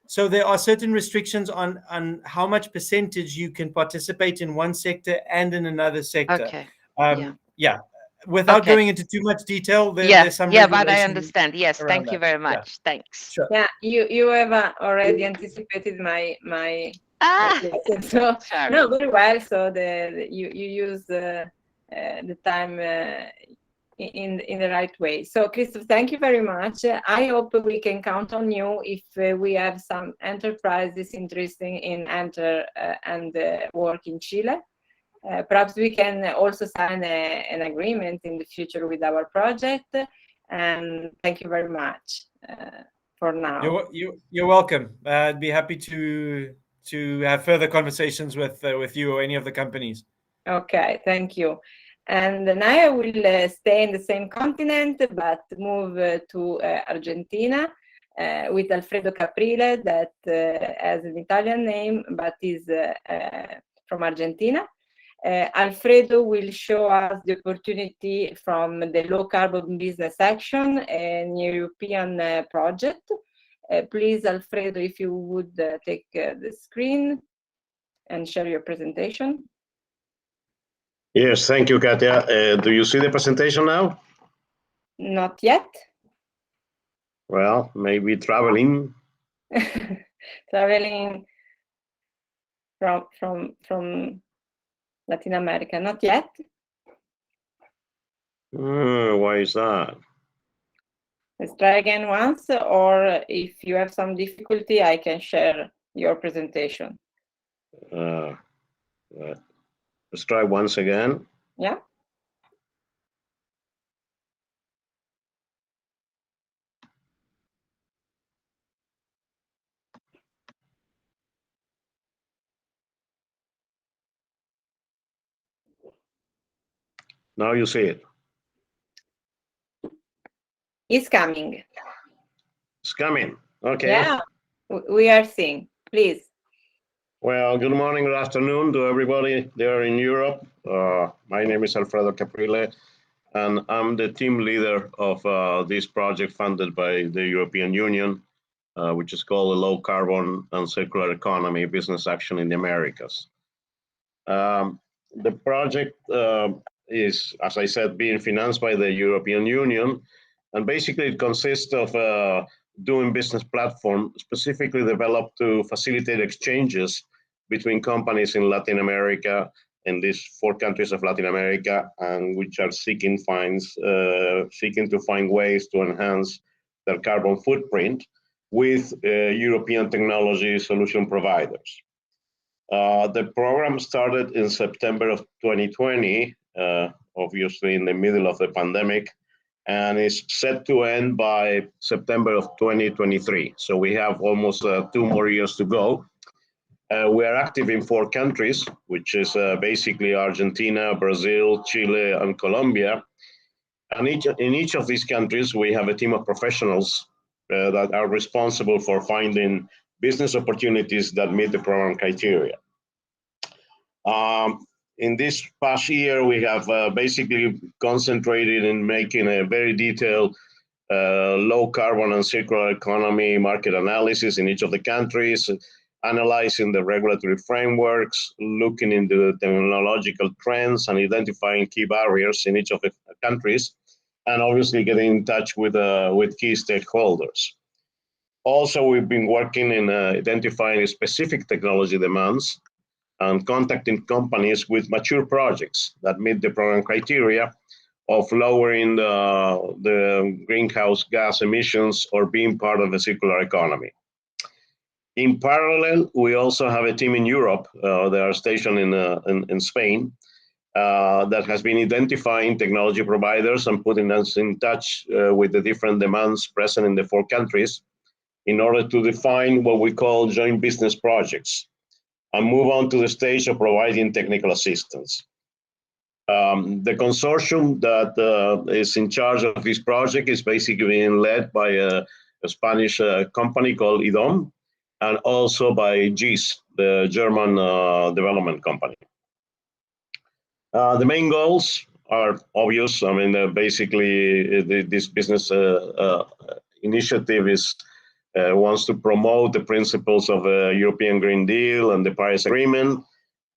So there are certain restrictions on how much percentage you can participate in one sector and in another sector. Without going into too much detail, there's some but I understand. Yes, thank you very much. Thanks. Sure. Yeah, you have already anticipated my question. So no, very well. So you use the time in the right way. So Christoph, thank you very much. I hope we can count on you if we have some enterprises interested in enter and work in Chile. Perhaps we can also sign an agreement in the future with our project. And thank you very much for now. You're welcome. I'd be happy to have further conversations with you or any of the companies. Okay, thank you. And now I will stay in the same continent, but move to Argentina with Alfredo Caprile, that has an Italian name, but is from Argentina. Alfredo will show us the opportunity from the Low Carbon Business Action, an European project. Please, Alfredo, if you would take the screen and share your presentation. Yes, thank you, Katja. Do you see the presentation now? Not yet. Well, maybe traveling. Traveling from Latin America, not yet. Why is that? Let's try again once, or if you have some difficulty, I can share your presentation. Let's try once again. Yeah. Now you see it. It's coming. It's coming. Okay. Yeah, we are seeing. Please. Well, good morning, good afternoon to everybody there in Europe. My name is Alfredo Caprile, and I'm the team leader of this project funded by the European Union. which is called a Low Carbon and Circular Economy Business Action in the Americas. The project is, as I said, being financed by the European Union, and basically it consists of doing business platform specifically developed to facilitate exchanges between companies in Latin America, in these 4 countries of Latin America, and which are seeking to find ways to enhance their carbon footprint with European technology solution providers. The program started in September of 2020, obviously in the middle of the pandemic, and is set to end by September of 2023. So we have almost 2 more years to go. We are active in 4 countries, which is basically Argentina, Brazil, Chile, and Colombia. And in each of these countries, we have a team of professionals that are responsible for finding business opportunities that meet the program criteria. In this past year, we have basically concentrated in making a very detailed low carbon and circular economy market analysis in each of the countries, analyzing the regulatory frameworks, looking into the technological trends, and identifying key barriers in each of the countries, and obviously getting in touch with key stakeholders. Also, we've been working in identifying specific technology demands and contacting companies with mature projects that meet the program criteria of lowering the greenhouse gas emissions or being part of the circular economy. In parallel, we also have a team in Europe. They are stationed in Spain that has been identifying technology providers and putting us in touch with the different demands present in the 4 countries in order to define what we call joint business projects and move on to the stage of providing technical assistance. The consortium that is in charge of this project is basically being led by a Spanish company called IDOM, and also by GIS, the German development company. The main goals are obvious. I mean, basically, this business initiative wants to promote the principles of the European Green Deal and the Paris Agreement,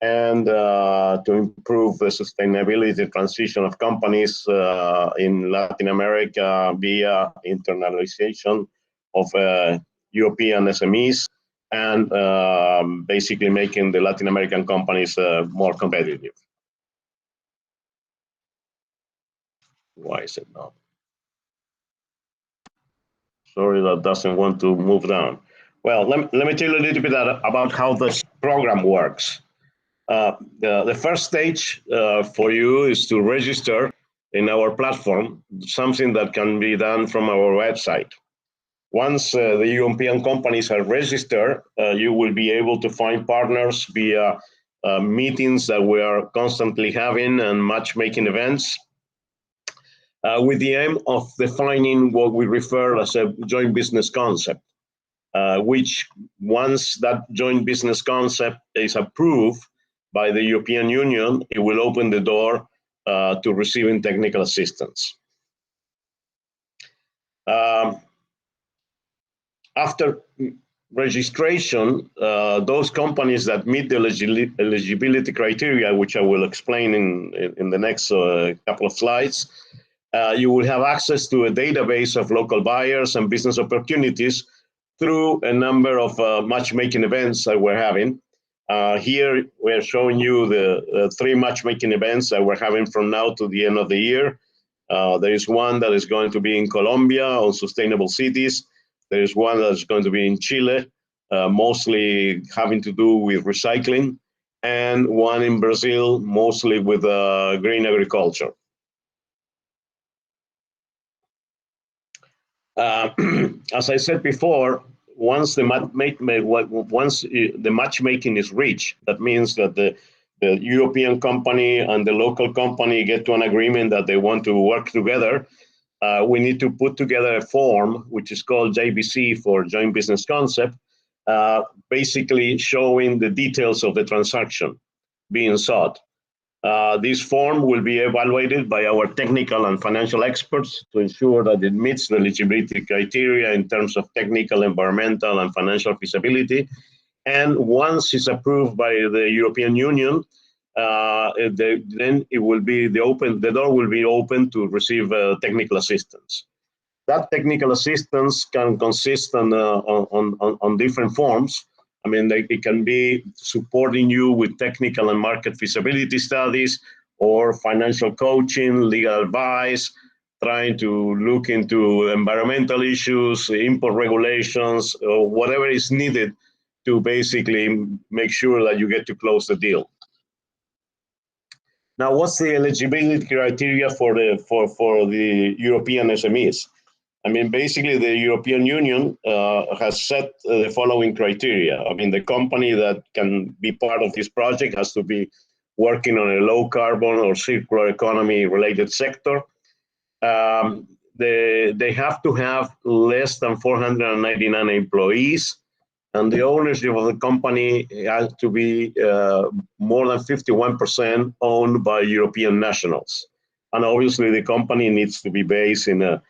and to improve the sustainability transition of companies in Latin America via internalization of European SMEs, and basically making the Latin American companies more competitive. Why is it not? Sorry, that doesn't want to move down. Well, let me tell you a little bit about how this program works. The first stage for you is to register in our platform, something that can be done from our website. Once the European companies are registered, you will be able to find partners via meetings that we are constantly having and matchmaking events, with the aim of defining what we refer as a joint business concept, which once that joint business concept is approved by the European Union, it will open the door to receiving technical assistance. After registration, those companies that meet the eligibility criteria, which I will explain in the next couple of slides, you will have access to a database of local buyers and business opportunities through a number of matchmaking events that we're having. Here, we're showing you the 3 matchmaking events that we're having from now to the end of the year. There is one that is going to be in Colombia on sustainable cities. There is one that's going to be in Chile, mostly having to do with recycling, and one in Brazil, mostly with green agriculture. As I said before, once the matchmaking is reached, that means that the European company and the local company get to an agreement that they want to work together. We need to put together a form, which is called JBC for Joint Business Concept, basically showing the details of the transaction being sought. This form will be evaluated by our technical and financial experts to ensure that it meets the eligibility criteria in terms of technical, environmental, and financial feasibility. And once it's approved by the European Union, then it will be the door will be open to receive technical assistance. That technical assistance can consist on different forms. I mean, it can be supporting you with technical and market feasibility studies, or financial coaching, legal advice, trying to look into environmental issues, import regulations, or whatever is needed to basically make sure that you get to close the deal. Now, what's the eligibility criteria for the European SMEs? I mean, basically, the European Union has set the following criteria. I mean, the company that can be part of this project has to be working on a low carbon or circular economy related sector. They have to have less than 499 employees, and the ownership of the company has to be more than 51% owned by European nationals. And obviously, the company needs to be based in a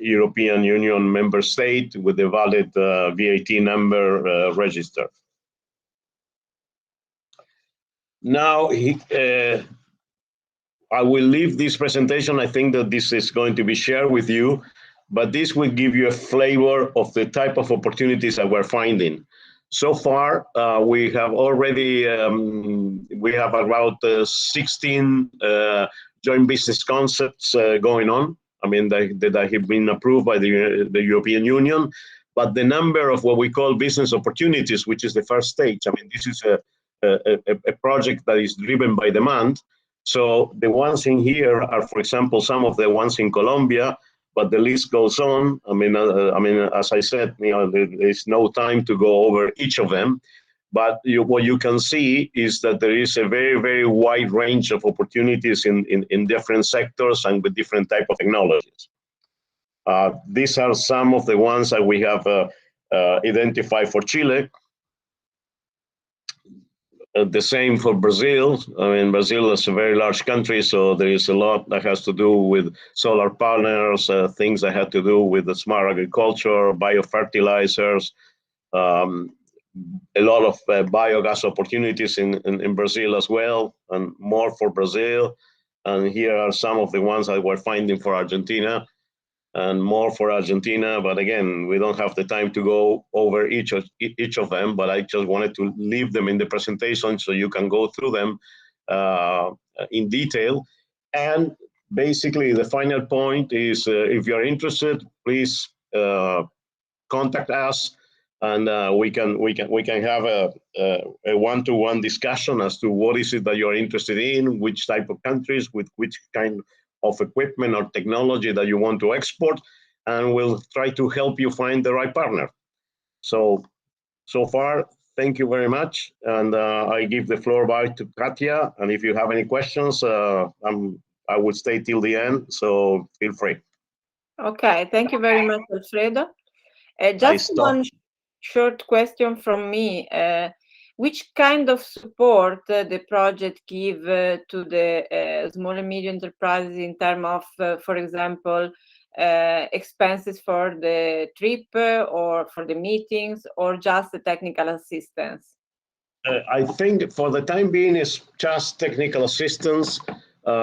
European Union member state with a valid VAT number registered. Now, I will leave this presentation. I think that this is going to be shared with you, but this will give you a flavor of the type of opportunities that we're finding. So far, we have already, we have about 16 joint business concepts going on. I mean, that have been approved by the European Union, but the number of what we call business opportunities, which is the first stage, I mean, this is a project that is driven by demand. So the ones in here are, for example, some of the ones in Colombia, but the list goes on. I mean, as I said, you know, there's no time to go over each of them. But what you can see is that there is a very, very wide range of opportunities in different sectors and with different type of technologies. These are some of the ones that we have identified for Chile. The same for Brazil. I mean, Brazil is a very large country, so there is a lot that has to do with solar panels, things that have to do with the smart agriculture, biofertilizers, a lot of biogas opportunities in Brazil as well, and more for Brazil. And here are some of the ones that we're finding for Argentina, and more for Argentina. But again, we don't have the time to go over each of them, but I just wanted to leave them in the presentation so you can go through them in detail. And basically, the final point is, if you're interested, please contact us, and we can have a one-to-one discussion as to what is it that you're interested in, which type of countries, with which kind of equipment or technology that you want to export, and we'll try to help you find the right partner. So far, thank you very much, and I give the floor back to Katia, and if you have any questions, I would stay till the end, so feel free. Okay, thank you very much, Alfredo. Just one short question from me. Which kind of support the project give to the small and medium enterprises in terms of, for example, expenses for the trip or for the meetings, or just the technical assistance? I think for the time being, it's just technical assistance.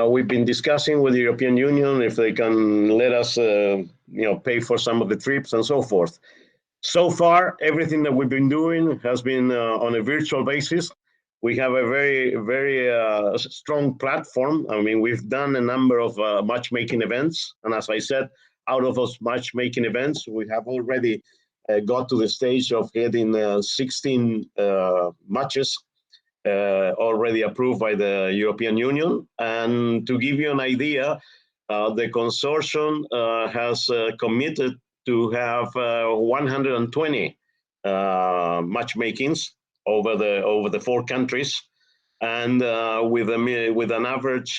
We've been discussing with the European Union if they can let us, pay for some of the trips and so forth. So far, everything that we've been doing has been on a virtual basis. We have a very, very strong platform. I mean, we've done a number of matchmaking events. And as I said, out of those matchmaking events, we have already got to the stage of getting 16 matches already approved by the European Union. And to give you an idea, the consortium has committed to have 120 matchmakings over the 4 countries, and with an average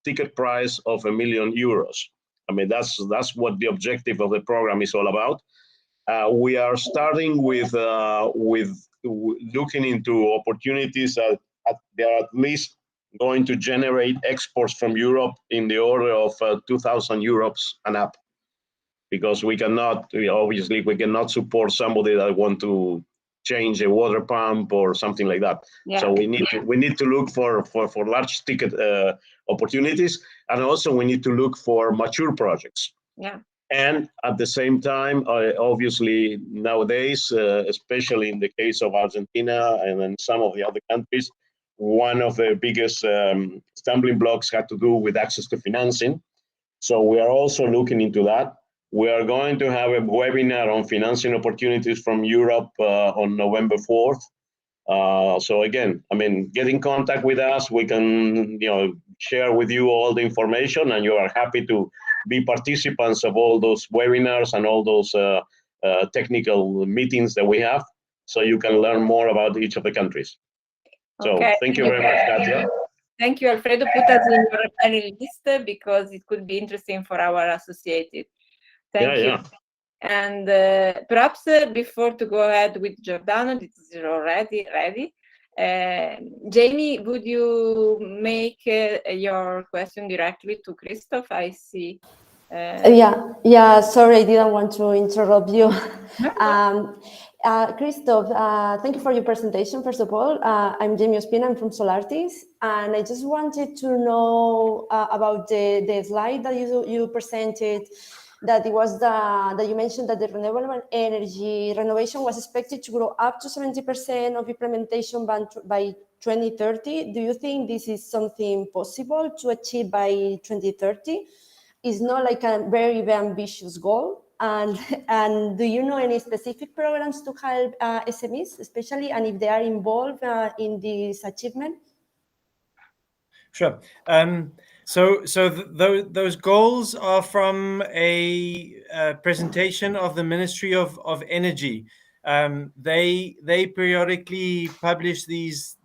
ticket price of €1 million. I mean, that's what the objective of the program is all about. We are starting with looking into opportunities that they are at least going to generate exports from Europe in the order of 2,000 euros and up, because we cannot, obviously, we cannot support somebody that want to change a water pump or something like that. Yeah. So we need to look for large ticket opportunities, and also we need to look for mature projects. Yeah. And at the same time, obviously nowadays, especially in the case of Argentina and then some of the other countries, one of the biggest stumbling blocks had to do with access to financing. So we are also looking into that. We are going to have a webinar on financing opportunities from Europe on November 4th. So again, I mean, get in contact with us. We can, share with you all the information, and you are happy to be participants of all those webinars and all those technical meetings that we have, so you can learn more about each of the countries. So thank you very much, Katia. Thank you, Alfredo. Put us in your email list because it could be interesting for our associated. Thank you. And perhaps before to go ahead with Giordano, this is already ready. Jamie, would you make your question directly to Christoph? I see. Yeah. Sorry, I didn't want to interrupt you. No. Christoph, thank you for your presentation. First of all, I'm Jamie Ospina. I'm from Solartis, and I just wanted to know about the slide that you presented. That it was that you mentioned that the renewable energy renovation was expected to grow up to 70% of implementation by 2030. Do you think this is something possible to achieve by 2030? It's not like a very, very ambitious goal. And do you know any specific programs to help SMEs, especially, and if they are involved in this achievement? Sure. Those goals are from a presentation of the Ministry of Energy. They periodically publish these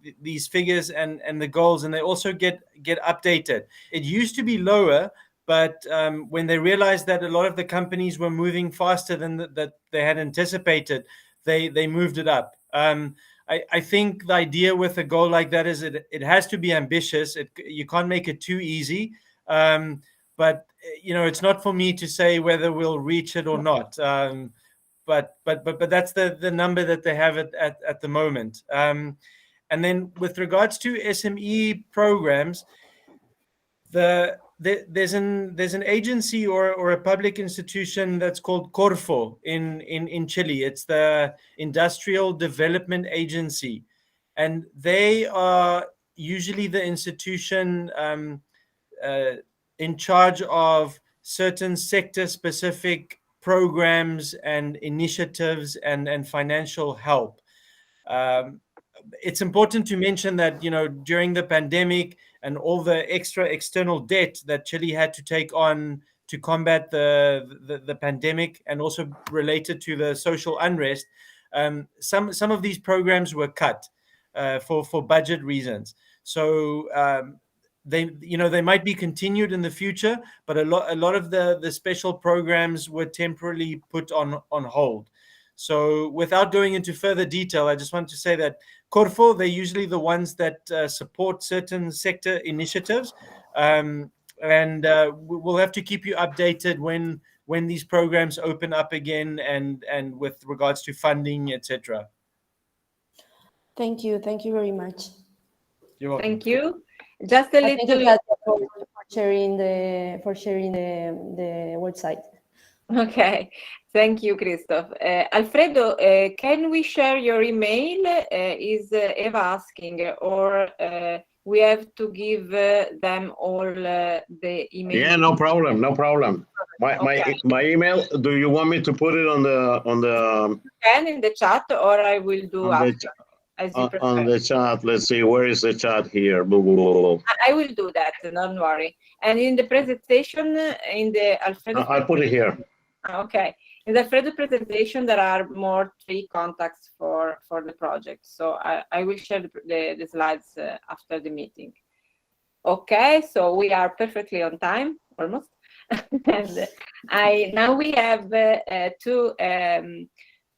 figures and the goals, and they also get updated. It used to be lower, but when they realized that a lot of the companies were moving faster than that they had anticipated, they moved it up. I think the idea with a goal like that is it has to be ambitious. You can't make it too easy. But it's not for me to say whether we'll reach it or not. But that's the number that they have at the moment. And then with regards to SME programs, there's an agency or a public institution that's called Corfo in Chile. It's the Industrial Development Agency, and they are usually the institution in charge of certain sector-specific programs and initiatives and financial help. It's important to mention that during the pandemic and all the extra external debt that Chile had to take on to combat the pandemic, and also related to the social unrest, some of these programs were cut for budget reasons. So they might be continued in the future, but a lot of the special programs were temporarily put on hold. So without going into further detail, I just want to say that Corfo, they're usually the ones that support certain sector initiatives. And we'll have to keep you updated when these programs open up again and with regards to funding, etc. Thank you. Thank you very much. You're welcome. Thank you. Just a little. Thank you for sharing the website. Okay, thank you, Christoph. Alfredo, can we share your email? Is Eva asking, or we have to give them all the email? Yeah, no problem. My email. Do you want me to put it on the? You can in the chat, or I will do after, as you prefer. On the chat. Let's see. Where is the chat here? I will do that. Don't worry. And in the presentation, in the Alfredo. I'll put it here. Okay. In the Alfredo presentation, there are more 3 contacts for the project. So I will share the slides after the meeting. Okay, so we are perfectly on time, almost. And now we have two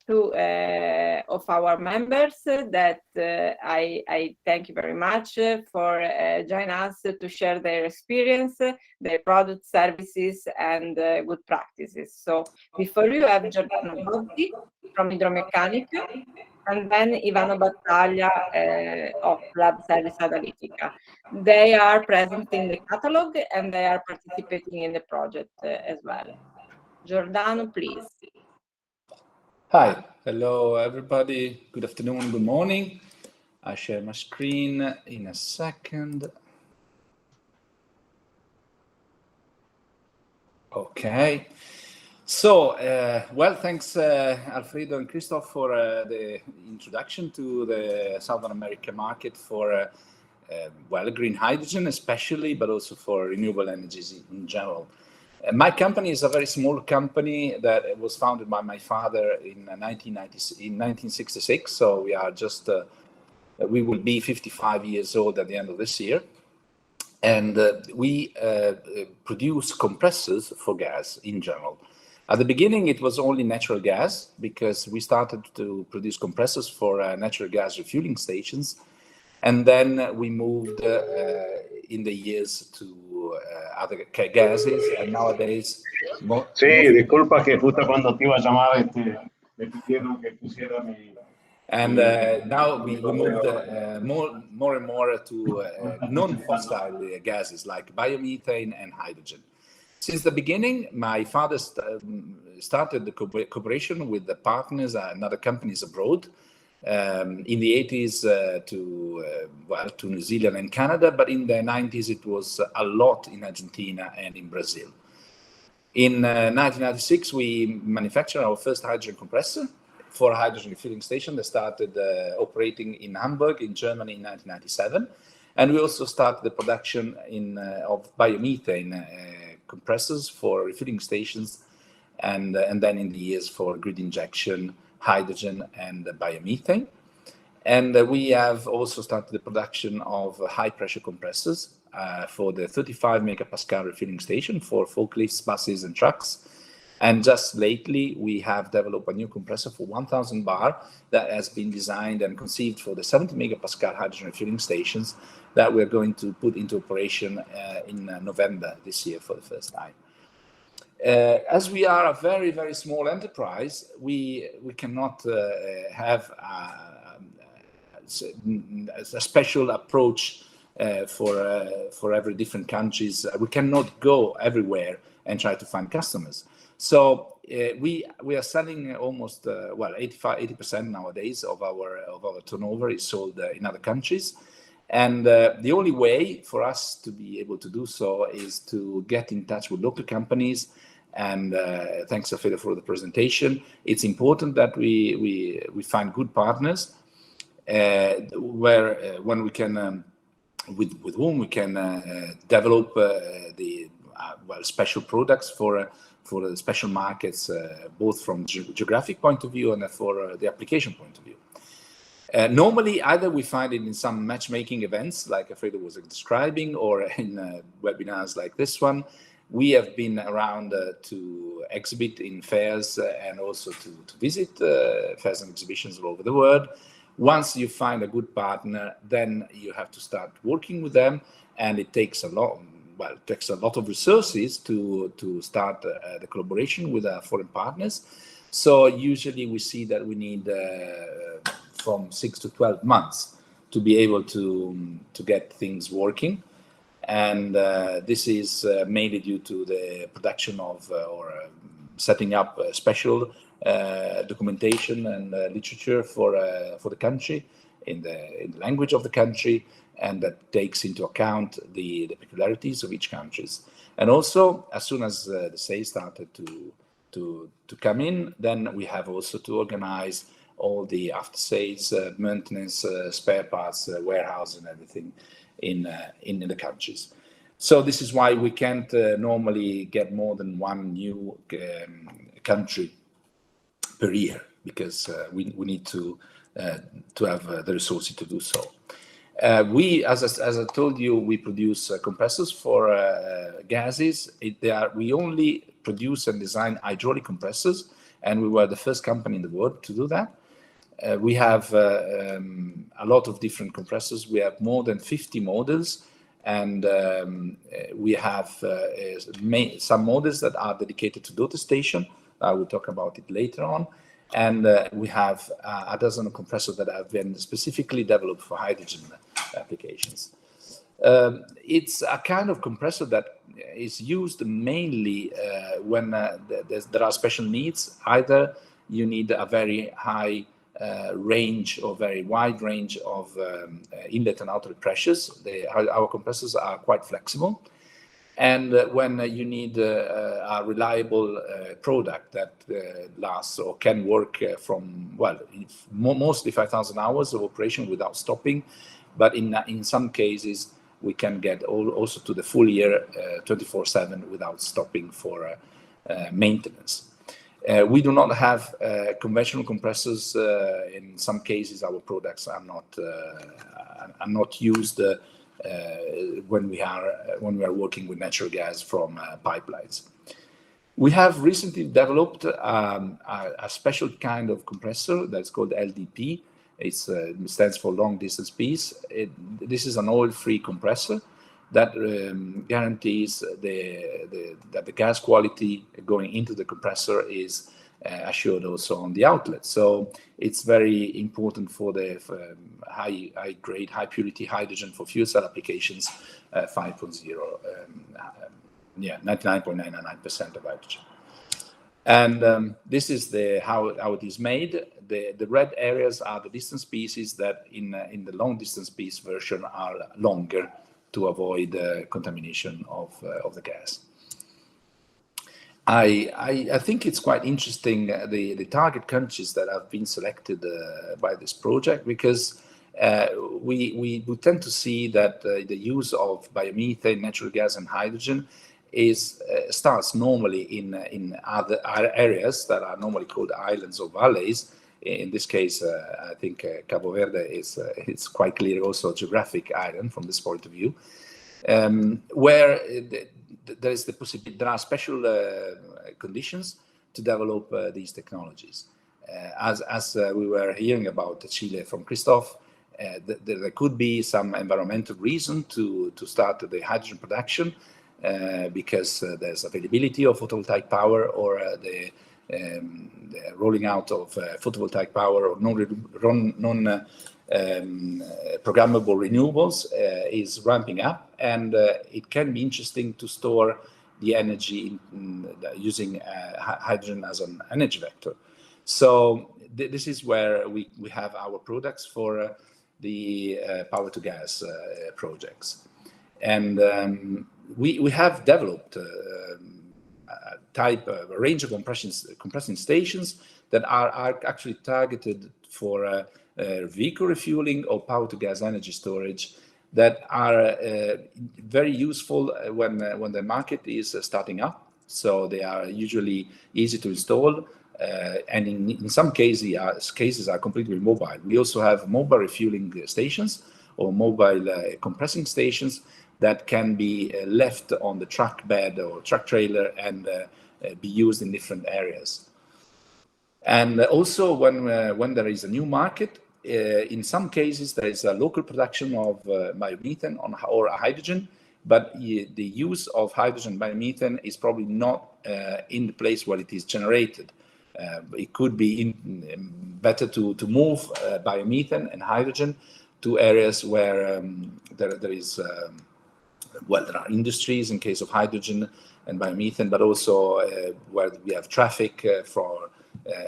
of our members that I thank you very much for joining us to share their experience, their product, services, and good practices. So before you have Giordano Bozzi from Idromeccanica, and then Ivano Battaglia of Lab Service Analytica. They are present in the catalog and they are participating in the project as well. Giordano, please. Hi, hello everybody. Good afternoon, good morning. I share my screen in a second. Okay. So, well, thanks Alfredo and Christoph for the introduction to the Southern America market for, well, green hydrogen especially, but also for renewable energies in general. My company is a very small company that was founded by my father in 1966. So we are just, we will be 55 years old at the end of this year. And we produce compressors for gas in general. At the beginning, it was only natural gas because we started to produce compressors for natural gas refueling stations. And then we moved in the years to other gases, and nowadays... Sí, disculpa que justo cuando te iba a llamar me pidieron que pusiera mi... And now we moved more and more to non-fossil gases like biomethane and hydrogen. Since the beginning, my father started the cooperation with the partners and other companies abroad in the 80s to New Zealand and Canada, but in the 90s it was a lot in Argentina and in Brazil. In 1996, we manufactured our first hydrogen compressor for a hydrogen refilling station that started operating in Hamburg in Germany in 1997. And we also started the production of biomethane compressors for refilling stations, and then in the years for grid injection, hydrogen, and biomethane. And we have also started the production of high-pressure compressors for the 35 megapascal refilling station for forklifts, buses, and trucks. And just lately, we have developed a new compressor for 1,000 bar that has been designed and conceived for the 70 megapascal hydrogen refilling stations that we're going to put into operation in November this year for the first time. As we are a very, very small enterprise, we cannot have a special approach for every different countries. We cannot go everywhere and try to find customers. So we are selling almost 80% nowadays of our turnover is sold in other countries, and the only way for us to be able to do so is to get in touch with local companies. And thanks, Alfredo, for the presentation. It's important that we find good partners when we can with whom we can develop the special products for the special markets, both from geographic point of view and for the application point of view. Normally, either we find it in some matchmaking events, like Alfredo was describing, or in webinars like this one. We have been around to exhibit in fairs and also to visit fairs and exhibitions all over the world. Once you find a good partner, then you have to start working with them, and it takes a lot. Well, it takes a lot of resources to start the collaboration with our foreign partners. So usually we see that we need from 6 to 12 months to be able to get things working. And this is mainly due to the production of or setting up special documentation and literature for the country in the language of the country, and that takes into account the peculiarities of each country. And also, as soon as the sales started to come in, then we have also to organize all the after sales maintenance, spare parts, warehouse, and everything in the countries. So this is why we can't normally get more than one new country per year, because we need to have the resources to do so. We, as I told you, we produce compressors for gases. We only produce and design hydraulic compressors, and we were the first company in the world to do that. We have a lot of different compressors. We have more than 50 models, and we have some models that are dedicated to daughter station. I will talk about it later on. And we have a dozen of compressors that have been specifically developed for hydrogen applications. It's a kind of compressor that is used mainly when there are special needs. Either you need a very high range or very wide range of inlet and outlet pressures. Our compressors are quite flexible. And when you need a reliable product that lasts or can work from, well, mostly 5,000 hours of operation without stopping, but in some cases we can get also to the full year 24/7 without stopping for maintenance. We do not have conventional compressors. In some cases, our products are not used when we are working with natural gas from pipelines. We have recently developed a special kind of compressor that's called LDP. It stands for long distance piece. This is an oil-free compressor that guarantees that the gas quality going into the compressor is assured also on the outlet. So it's very important for the high grade, high purity hydrogen for fuel cell applications, 5.0, 99.99% of hydrogen. And this is how it is made. The red areas are the distance pieces that in the long distance piece version are longer to avoid contamination of the gas. I think it's quite interesting, the target countries that have been selected by this project, because we tend to see that the use of biomethane, natural gas and hydrogen starts normally in other areas that are normally called islands or valleys. In this case, I think Cabo Verde it's quite clear also a geographic island from this point of view, where there is the possibility, there are special conditions to develop these technologies. As we were hearing about Chile from Christoph, there could be some environmental reason to start the hydrogen production because there's availability of photovoltaic power, or the rolling out of photovoltaic power or non-programmable renewables is ramping up, and it can be interesting to store the energy using hydrogen as an energy vector. So this is where we have our products for the power to gas projects. And we have developed a range of compressing stations that are actually targeted for vehicle refueling or power to gas energy storage, that are very useful when the market is starting up. So they are usually easy to install, and in some cases are completely mobile. We also have mobile refueling stations or mobile compressing stations that can be left on the truck bed or truck trailer and be used in different areas. And also when there is a new market, in some cases there is a local production of biomethane or hydrogen, but the use of hydrogen biomethane is probably not in the place where it is generated. It could be better to move biomethane and hydrogen to areas where there are industries in case of hydrogen and biomethane, but also where we have traffic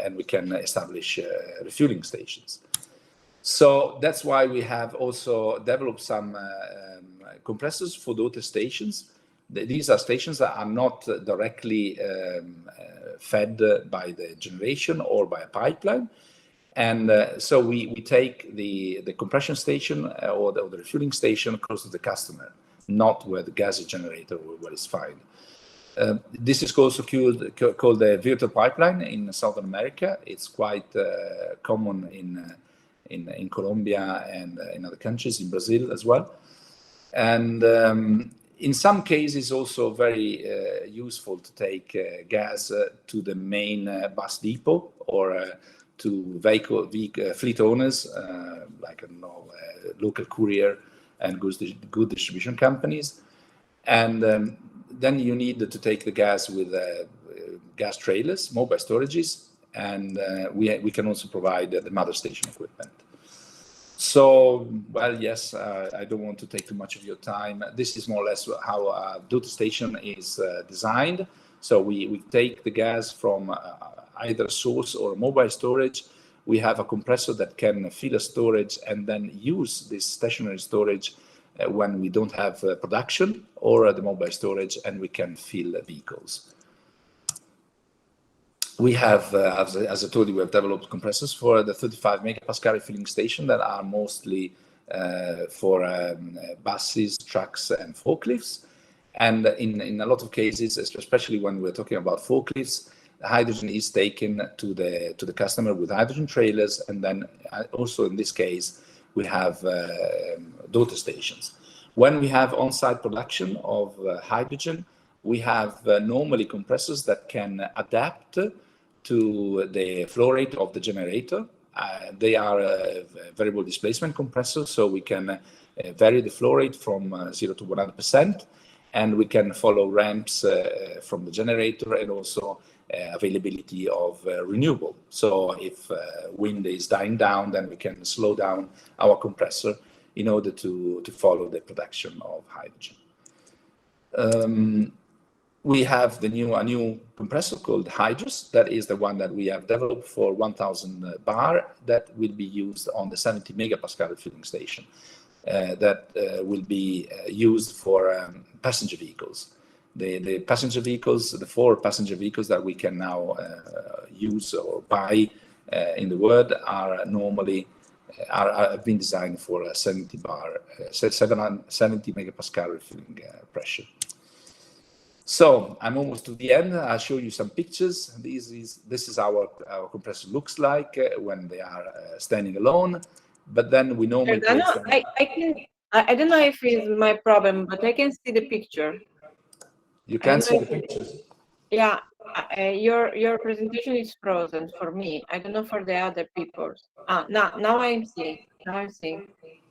and we can establish refueling stations. So that's why we have also developed some compressors for daughter stations. These are stations that are not directly fed by the generation or by a pipeline. And so we take the compression station or the refueling station close to the customer, not where the gas is generated or where it's fired. This is also called the virtual pipeline in South America. It's quite common in Colombia and in other countries, in Brazil as well. And In some cases, also very useful to take gas to the main bus depot or to fleet owners, like I don't know, local courier and good distribution companies. And then you need to take the gas with gas trailers, mobile storages, and we can also provide the mother station equipment. So, well, yes, I don't want to take too much of your time. This is more or less how a daughter station is designed. So we take the gas from either source or mobile storage. We have a compressor that can fill a storage and then use this stationary storage when we don't have production, or the mobile storage, and we can fill vehicles. We have, as I told you, we have developed compressors for the 35 megapascal refilling station that are mostly for buses, trucks, and forklifts. And in a lot of cases, especially when we're talking about forklifts, hydrogen is taken to the customer with hydrogen trailers, and then also in this case we have daughter stations. When we have on-site production of hydrogen, we have normally compressors that can adapt to the flow rate of the generator. They are variable displacement compressors, so we can vary the flow rate from 0 to 100%, and we can follow ramps from the generator, and also availability of renewable. So if wind is dying down, then we can slow down our compressor in order to follow the production of hydrogen. We have a new compressor called Hydrus. That is the one that we have developed for 1000 bar that will be used on the 70 megapascal refilling station that will be used for passenger vehicles. The passenger vehicles, the 4 passenger vehicles that we can now use or buy in the world are normally have been designed for a 70 megapascal refilling pressure. So I'm almost to the end. I'll show you some pictures. This is how our compressor looks like when they are standing alone. But then we normally I don't know if it's my problem, but I can see the picture. You can see the pictures. Yeah, your presentation is frozen for me. I don't know for the other people. Now I'm seeing. Now I'm seeing.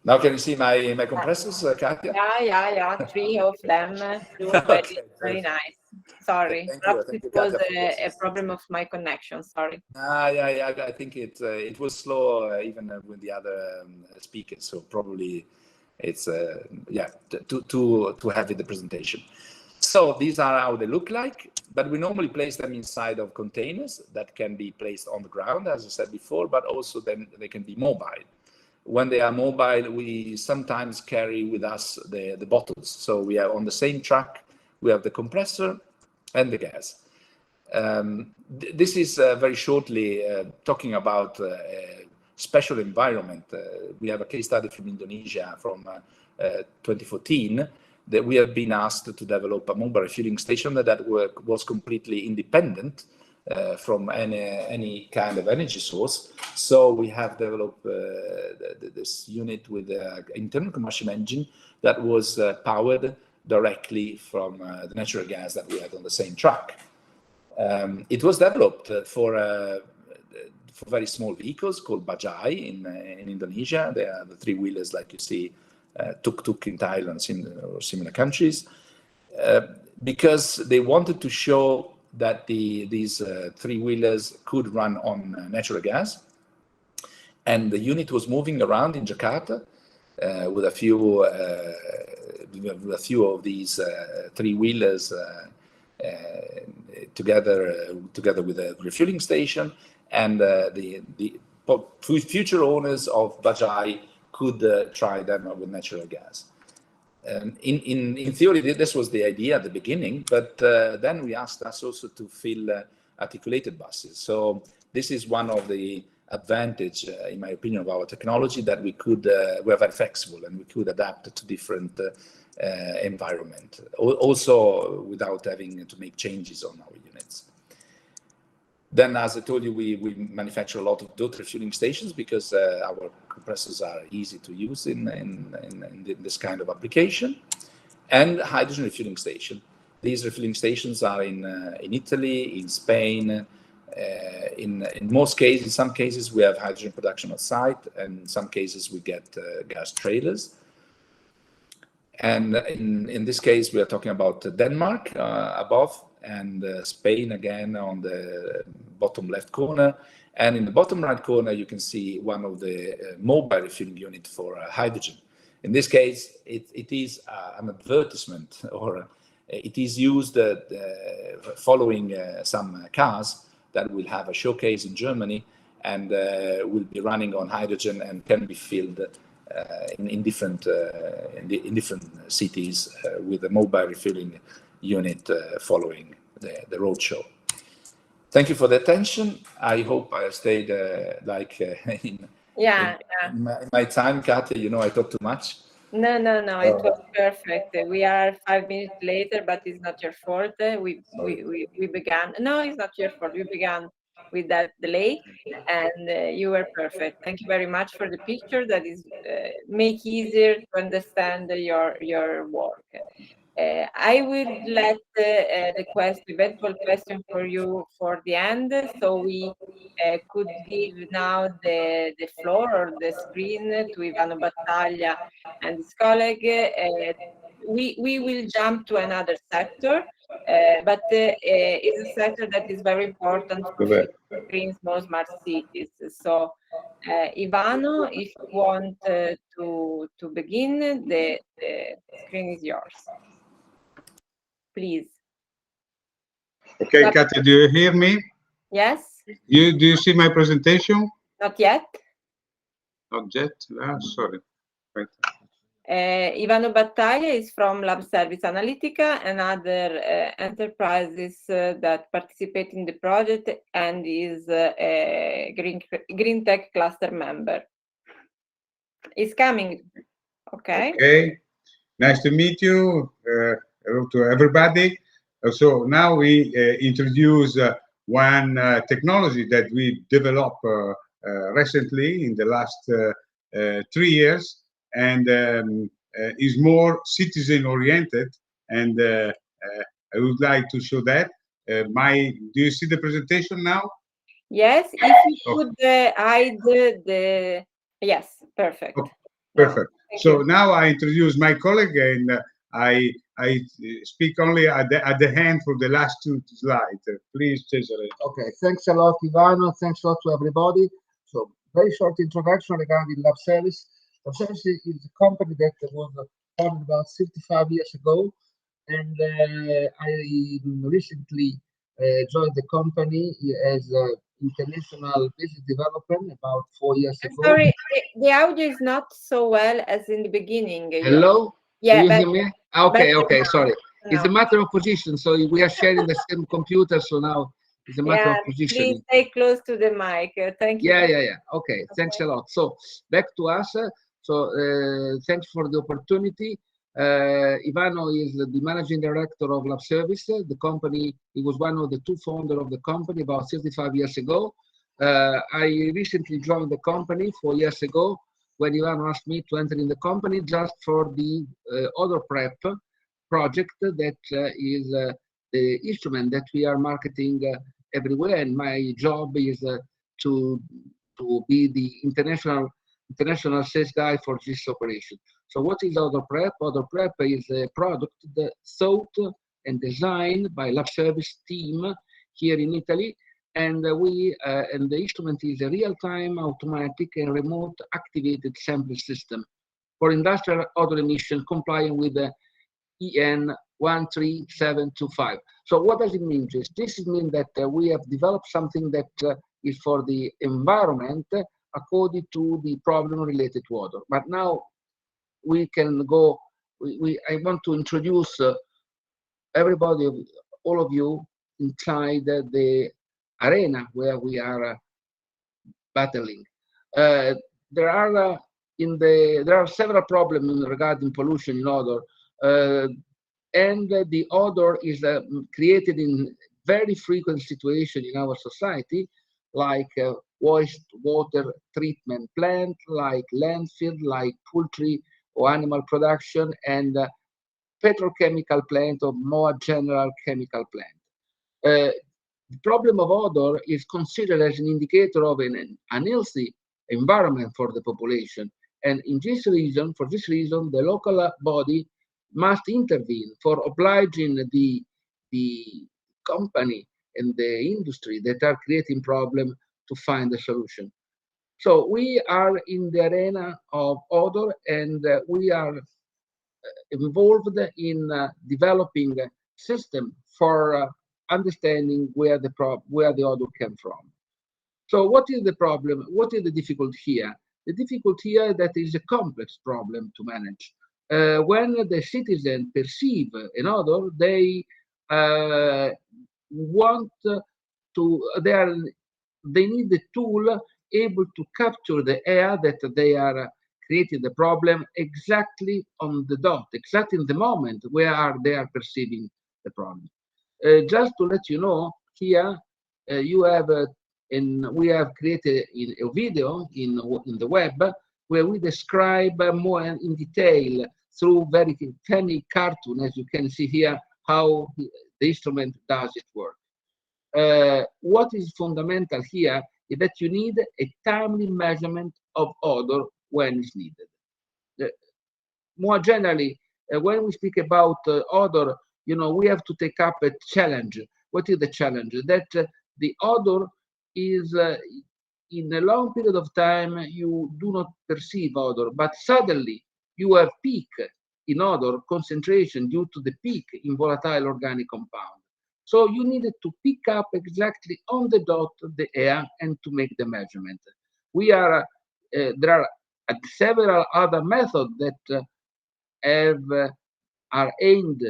Now can you see my compressors, Katia? Yeah. 3 of them. Okay, very nice. Sorry, Thank you, it was Katia, a problem of my connection. Sorry. Yeah. I think it was slow even with the other speakers. So probably it's too heavy the presentation. So these are how they look like, but we normally place them inside of containers that can be placed on the ground, as I said before, but also then they can be mobile. When they are mobile, we sometimes carry with us the bottles. So we are on the same truck, we have the compressor and the gas. This is very shortly talking about special environment. We have a case study from Indonesia from 2014 that we have been asked to develop a mobile refueling station that was completely independent from any kind of energy source. So we have developed this unit with an internal combustion engine that was powered directly from the natural gas that we had on the same truck. It was developed for very small vehicles called bajai in Indonesia. They are the 3-wheelers like you see tuk-tuk in Thailand or similar countries, because they wanted to show that these 3-wheelers could run on natural gas. And the unit was moving around in Jakarta with a few of these 3-wheelers together with a refueling station, and the future owners of bajai could try them with natural gas. In theory, this was the idea at the beginning, but then we asked us also to fill articulated buses. So this is one of the advantage, in my opinion, of our technology, that we are very flexible and we could adapt to different environment, also without having to make changes on our units. Then, as I told you, we manufacture a lot of daughter refueling stations because our compressors are easy to use in this kind of application. and hydrogen refueling station. These refueling stations are in Italy, in Spain. In most cases, in some cases, we have hydrogen production on site, and in some cases we get gas trailers. And in this case, we are talking about Denmark above, and Spain again on the bottom left corner. And in the bottom right corner, you can see one of the mobile refueling units for hydrogen. In this case, it is an advertisement, or it is used following some cars that will have a showcase in Germany, and will be running on hydrogen and can be filled in different cities with a mobile refueling unit following the roadshow. Thank you for the attention. I hope I stayed in my time, Katja. You know, I talk too much. No, it was perfect. We are 5 minutes later, but it's not your fault. We began. No, it's not your fault. We began with that delay, and you were perfect. Thank you very much for the picture. That is make easier to understand your work. I will let the eventual question for you for the end, so we could give now the floor or the screen to Ivano Battaglia and his colleague. We will jump to another sector, but it's a sector that is very important for green small smart cities. So Ivano, if you want to begin, the screen is yours. Please. Okay, Katja, do you hear me? Yes. Do you see my presentation? Not yet. Not yet? Sorry. Wait. Ivano Battaglia is from Lab Service Analytica and other enterprises that participate in the project, and is a Greentech Cluster member. He's coming. Okay. Okay. Nice to meet you. Hello to everybody. So now we introduce one technology that we developed recently in the last 3 years, and is more citizen-oriented. And I would like to show that. Do you see the presentation now? Yes, if you could hide the. Yes, perfect. Okay, perfect. So now I introduce my colleague, and I speak only at the hand for the last 2 slides. Please, Cesare. Okay, thanks a lot, Ivano. Thanks a lot to everybody. So, very short introduction regarding Lab Service. Lab Service is a company that was founded about 55 years ago, and I recently joined the company as international business development about 4 years ago. Sorry, the audio is not so well as in the beginning. Hello? Yeah, do you hear me? Okay, sorry. No. It's a matter of position, so we are sharing the same computer, so now it's a matter of position. Please stay close to the mic. Thank you. Yeah. Okay, thanks a lot. So back to us. Thanks for the opportunity. Ivano is the managing director of Lab Service. The company, he was one of the 2 founders of the company about 65 years ago. I recently joined the company 4 years ago, when Ivano asked me to enter in the company just for the odor prep project that is the instrument that we are marketing everywhere. And my job is to be the international sales guy for this operation. So what is odor prep? Odor prep is a product that thought and designed by Lab Service team here in Italy. And and the instrument is a real-time, automatic, and remote activated sampling system for industrial odor emission, complying with the EN 13725. So what does it mean? This means that we have developed something that is for the environment according to the problem related to odor. But now we can go. I want to introduce everybody, all of you, inside the arena where we are battling. There are several problems regarding pollution in odor, and the odor is created in very frequent situations in our society, like wastewater treatment plant, like landfill, like poultry or animal production, and petrochemical plant or more general chemical plant. The problem of odor is considered as an indicator of an unhealthy environment for the population. And for this reason, the local body must intervene for obliging the company and the industry that are creating problem to find a solution. So we are in the arena of odor, and we are involved in developing a system for understanding where the odor came from. So what is the problem? What is the difficulty here? The difficulty here is that it is a complex problem to manage. When the citizen perceive an odor, they they need the tool able to capture the air that they are creating the problem exactly on the dot, exactly in the moment where they are perceiving the problem. Just to let you know, here you have we have created a video in the web where we describe more in detail through very funny cartoon, as you can see here, how the instrument does its work. What is fundamental here is that you need a timely measurement of odor when it's needed. More generally, when we speak about odor, we have to take up a challenge. What is the challenge? That the odor is in a long period of time you do not perceive odor, but suddenly you have peak in odor concentration due to the peak in volatile organic compound. So you needed to pick up exactly on the dot the air and to make the measurement. There are several other methods that are aimed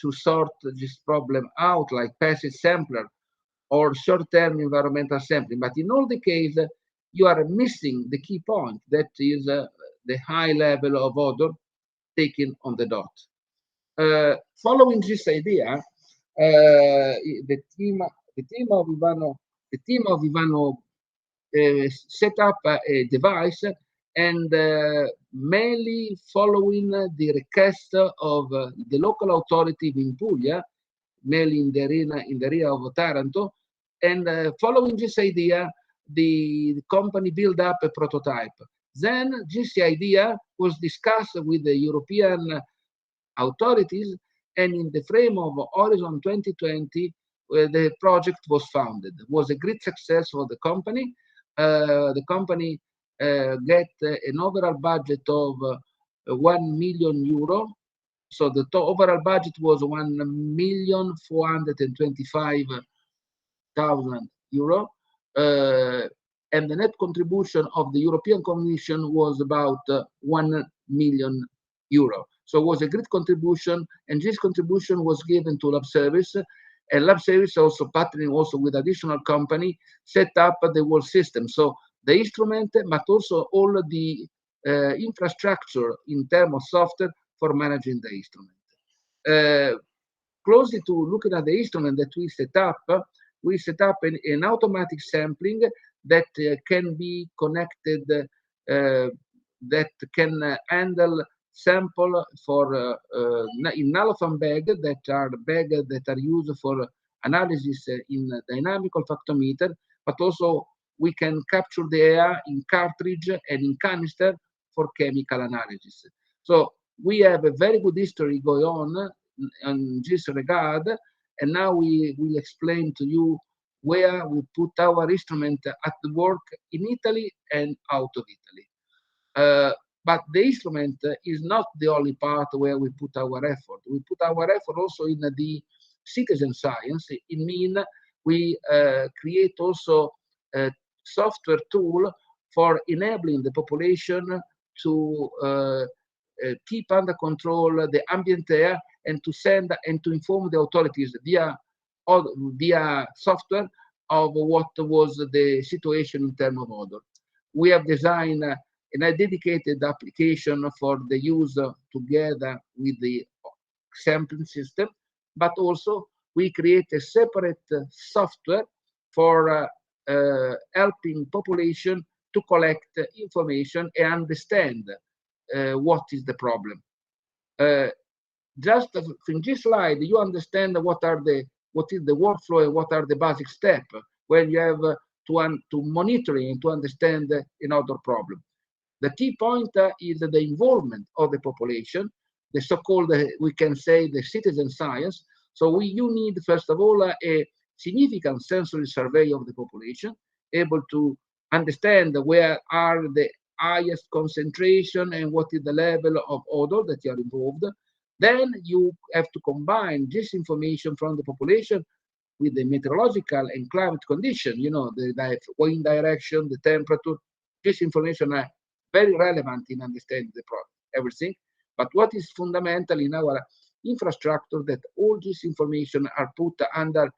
to sort this problem out, like passive sampler or short-term environmental sampling. But in all the cases, you are missing the key point, that is the high level of odor taken on the dot. Following this idea, the team of Ivano set up a device, and mainly following the request of the local authority in Puglia, mainly in the area of Taranto, and following this idea, the company built up a prototype. Then this idea was discussed with the European authorities, and in the frame of Horizon 2020, the project was founded. It was a great success for the company. The company get an overall budget of 1 million euro. So the overall budget was 1,425,000 euro. And the net contribution of the European Commission was about 1 million euro. So it was a great contribution, and this contribution was given to Lab Service, and Lab Service also partnering also with additional company set up the whole system. So the instrument, but also all the infrastructure in terms of software for managing the instrument. Closely to looking at the instrument that we set up an automatic sampling that can be connected, that can handle sample for in naloxone bag, that are used for analysis in dynamic olfactometer, but also we can capture the air in cartridge and in canister for chemical analysis. So we have a very good history going on in this regard, and now we will explain to you where we put our instrument at work in Italy and out of Italy. But the instrument is not the only part where we put our effort. We put our effort also in the citizen science. It means we create also a software tool for enabling the population to keep under control the ambient air, and to send and to inform the authorities via software of what was the situation in terms of odor. We have designed a dedicated application for the use together with the sampling system, but also we create a separate software for helping population to collect information and understand what is the problem. just in this slide, you understand what is the workflow and what are the basic steps when you have to monitoring and to understand another problem. The key point is the involvement of the population, the so-called, we can say, the citizen science. So you need, first of all, a significant sensory survey of the population, able to understand where are the highest concentration and what is the level of odor that you are involved. Then you have to combine this information from the population with the meteorological and climate condition, the wind direction, the temperature. This information are very relevant in understanding everything. But what is fundamental in our infrastructure that all this information are put under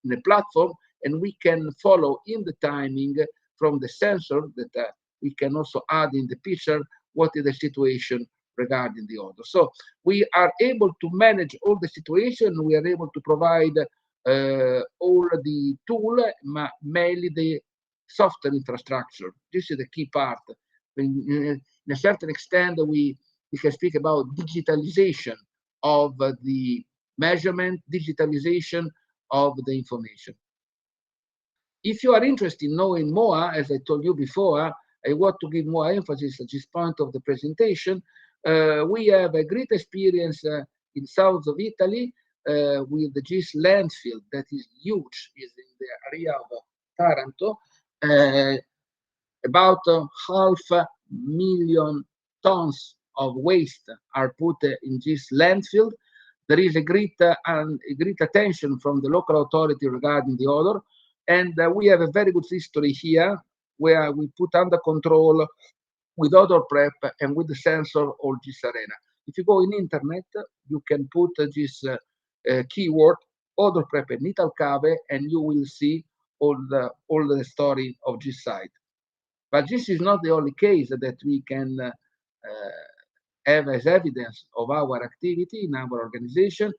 the platform, and we can follow in the timing from the sensor that we can also add in the picture what is the situation regarding the odor. So we are able to manage all the situation. We are able to provide all the tool, mainly the software infrastructure. This is the key part. In a certain extent, we can speak about digitalization of the measurement, digitalization of the information. If you are interested in knowing more, as I told you before, I want to give more emphasis at this point of the presentation. We have a great experience in south of Italy with the GIS landfill that is huge, is in the area of Taranto. About 500,000 tons of waste are put in this landfill. There is a great attention from the local authority regarding the odor, and we have a very good history here where we put under control with odor prep and with the sensor all this arena. If you go in internet, you can put this keyword odor prep and Ital Cave, and you will see all the story of this site. But this is not the only case that we can have as evidence of our activity in our organization.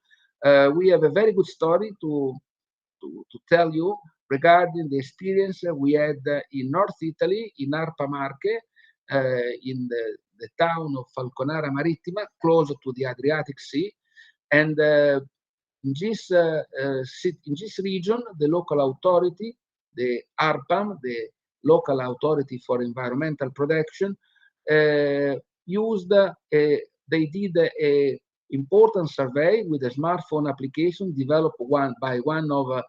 We have a very good story to tell you regarding the experience we had in North Italy, in Arpa Marche, in the town of Falconara Marittima, close to the Adriatic Sea. And in this region, the local authority, the ARPAM, the local authority for environmental protection, they did a important survey with a smartphone application developed by one of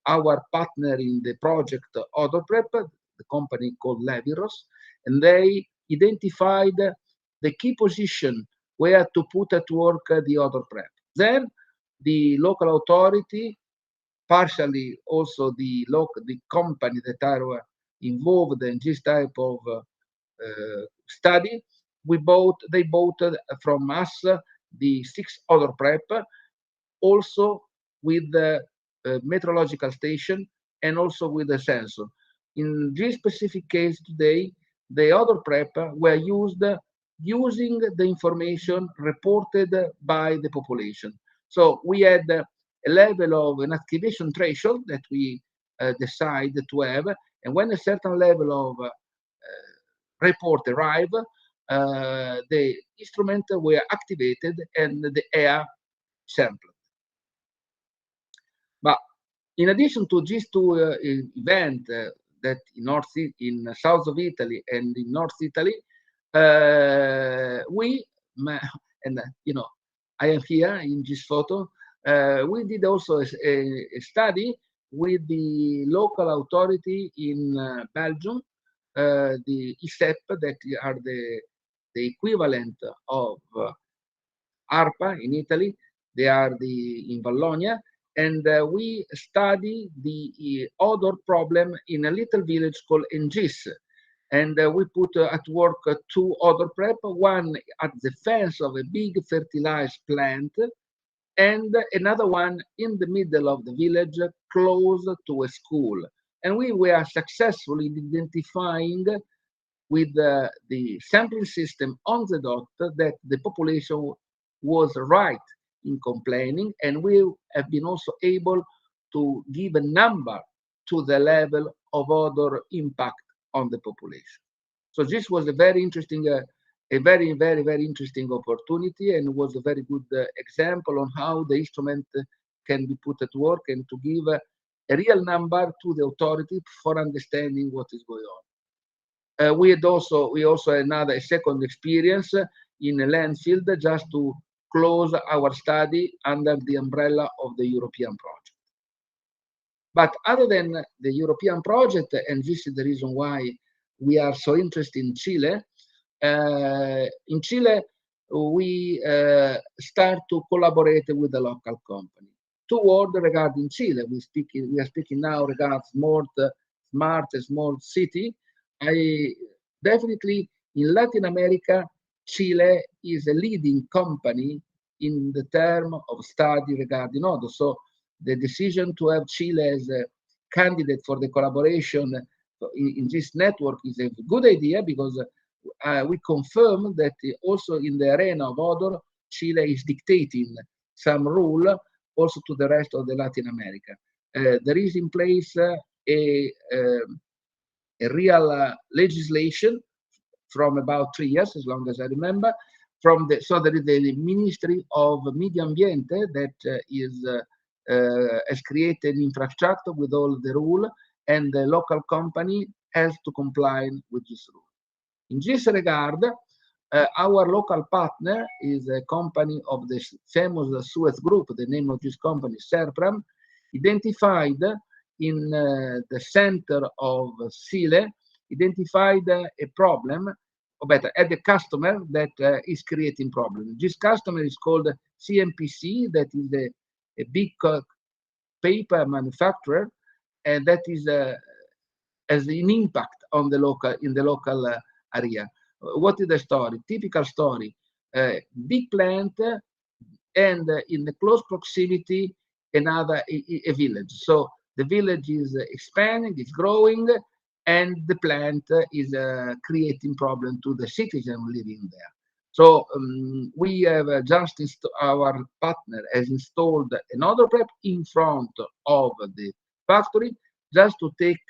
our partner in the project Odor Prep, the company called Leviros, and they identified the key position where to put at work the Odor Prep. Then the local authority, partially also the company that are involved in this type of study, they bought from us the 6 Odor Prep, also with the meteorological station and also with the sensor. In this specific case today, the Odor Prep were used using the information reported by the population. So we had a level of an activation threshold that we decided to have, and when a certain level of report arrived, the instrument were activated and the air sampled. But in addition to these two events that in south of Italy and in North Italy, I am here in this photo. We did also a study with the local authority in Belgium, the ISEP, that are the equivalent of ARPA in Italy. They are in Vallonia, and we study the odor problem in a little village called Engis. And we put at work 2 Odor Prep, one at the fence of a big fertilized plant, and another one in the middle of the village, close to a school. And we were successful in identifying with the sampling system on the dot that the population was right in complaining, and we have been also able to give a number to the level of odor impact on the population. So this was a very interesting a very, very, very interesting opportunity, and was a very good example on how the instrument can be put at work and to give a real number to the authority for understanding what is going on. We also had a second experience in a landfill just to close our study under the umbrella of the European project. But other than the European project, and this is the reason why we are so interested in Chile, we start to collaborate with the local company. Two words regarding Chile. We are speaking now regarding smart city. Definitely in Latin America, Chile is a leading company in the term of study regarding others. So the decision to have Chile as a candidate for the collaboration in this network is a good idea, because we confirm that also in the arena of odor, Chile is dictating some rule also to the rest of the Latin America. There is in place a real legislation from about 3 years, as long as I remember. So there is the Ministry of Medio Ambiente that has created infrastructure with all the rule, and the local company has to comply with this rule. In this regard, our local partner is a company of the famous Suez Group. The name of this company is Serpram, identified in the center of Chile, identified a problem, or better, at the customer that is creating problems. This customer is called CMPC, that is a big paper manufacturer, and that is has an impact on the local area. What is the story? Typical story: big plant, and in the close proximity another a village. So the village is expanding, it's growing, and the plant is creating problem to the citizen living there. So we have our partner has installed another prep in front of the factory, just to take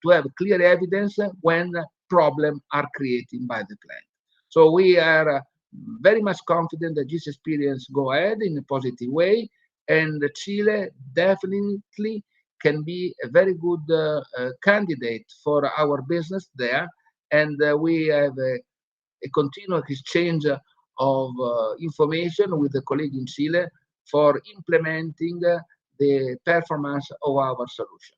to have clear evidence when problems are created by the plant. So we are very much confident that this experience go ahead in a positive way, and Chile definitely can be a very good candidate for our business there, and we have a continuous exchange of information with the colleague in Chile for implementing the performance of our solution.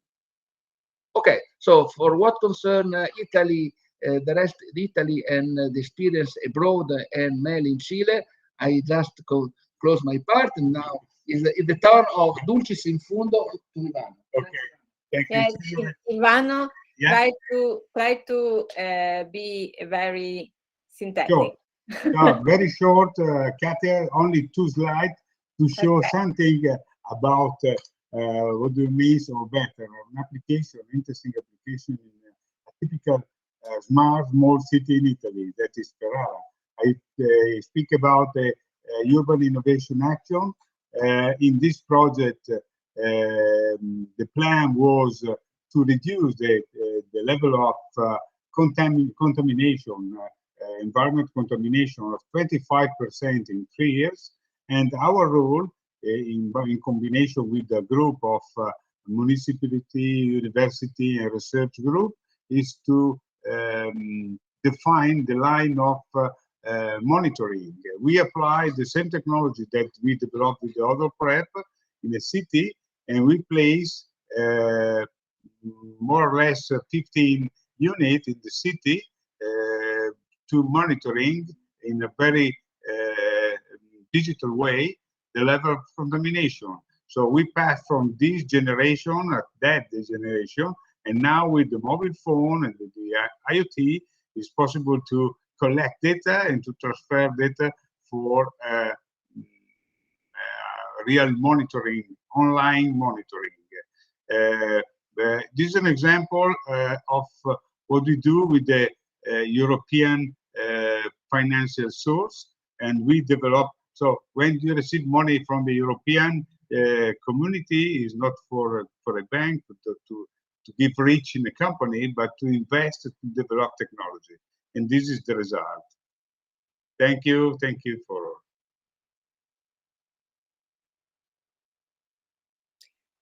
Okay, so for what concern Italy, Italy and the experience abroad and mainly in Chile, I just close my part, and now is the turn of Dulcis in Fundo to Ivano. Okay, thank you. Ivano, try to be very synthetic. Sure. No, very short, Katia, only 2 slides to show something about what do you mean, or better, an application, interesting application in a typical small city in Italy, that is Ferrara. I speak about the urban innovation action. In this project, the plan was to reduce the level of contamination, environment contamination of 25% in 3 years. And our role, in combination with a group of municipality, university, and research group, is to define the line of monitoring. We apply the same technology that we developed with the other prep in a city, and we place more or less 15 units in the city to monitoring in a very digital way the level of contamination. So we pass from this generation, that generation, and now with the mobile phone and the IoT, it's possible to collect data and to transfer data for real monitoring, online monitoring. This is an example of what we do with the European financial source, and we develop. So when you receive money from the European community, is not for a bank to give reach in a company, but to invest to develop technology. and this is the result. Thank you for.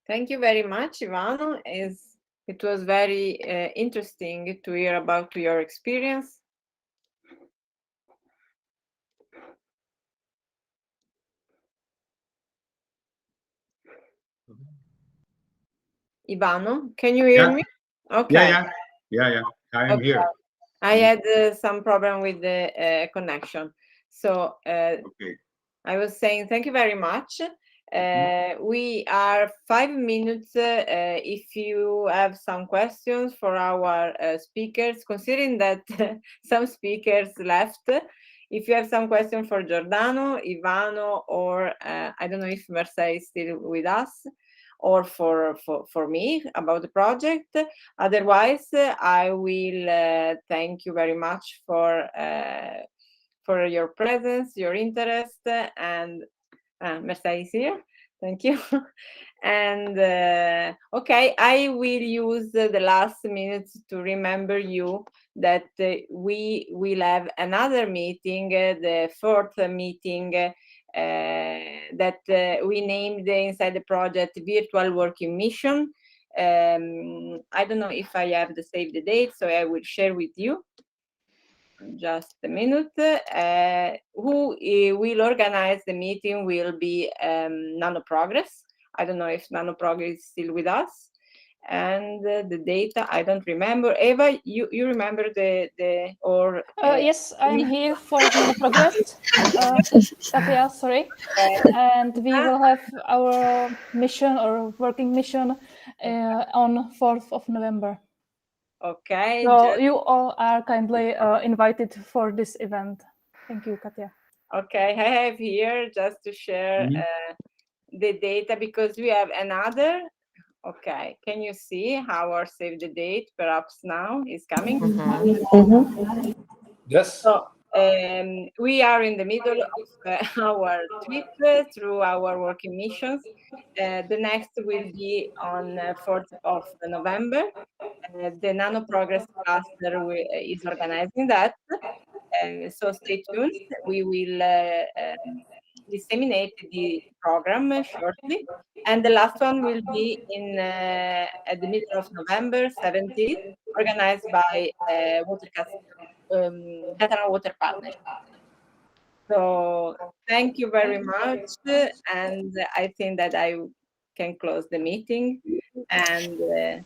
Thank you very much, Ivano. It was very interesting to hear about your experience. Ivano, can you hear me? Okay. Yeah. I am here. I had some problem with the connection. So Okay. I was saying thank you very much. We are 5 minutes if you have some questions for our speakers, considering that some speakers left. If you have some question for Giordano, Ivano, or I don't know if Marcel is still with us, or for me about the project. Otherwise, I will thank you very much for your presence, your interest, and Marcel is here. Thank you. And okay, I will use the last minutes to remember you that we will have another meeting, the fourth meeting that we named inside the project Virtual Working Mission. I don't know if I have to save the date, so I will share with you. Just a minute. Who will organize the meeting will be NanoProgress. I don't know if NanoProgress is still with us. And the data, I don't remember. Eva, you remember yes, I'm here for NanoProgress. Katia, sorry. And we will have our mission or working mission on 4th of November. Okay. So you all are kindly invited for this event. Thank you, Katia. Okay, I have here just to share the data because we have another. Okay, can you see our save the date perhaps now is coming? Yes. So we are in the middle of our trip through our working missions. The next will be on 4th of November. The NanoProgress cluster is organizing that. So stay tuned. We will disseminate the program shortly. And the last one will be at the middle of November 17th, organized by Catalan Water Partnership. So thank you very much. And I think that I can close the meeting. And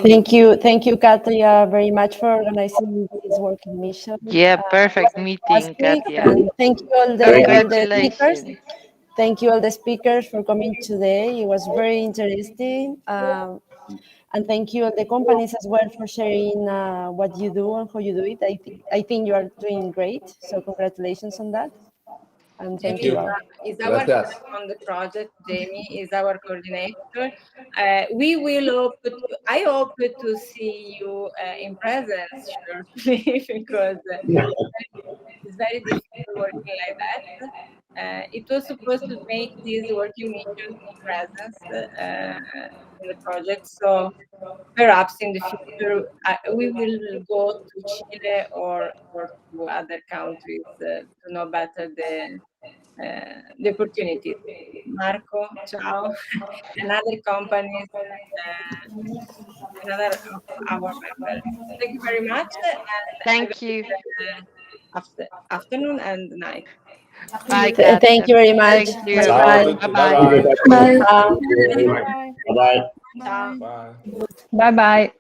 thank you, Katia, very much for organizing this working mission. Yeah, perfect meeting, Katia. And thank you all the speakers. Thank you all the speakers for coming today. It was very interesting. And thank you all the companies as well for sharing what you do and how you do it. I think you are doing great. So congratulations on that. And thank you all. Is our on the project. Jamie is our coordinator. We will I hope to see you in presence shortly because it's very difficult working like that. It was supposed to make this working mission in presence in the project. So perhaps in the future we will go to Chile or to other countries to know better the opportunities. Marco, ciao. Another companies, another of our members. Thank you very much. And thank you. Afternoon and night. Bye, thank you very much. Thank you. Bye. Bye-bye. Bye. Bye. Bye. Ciao. Bye. Bye-bye.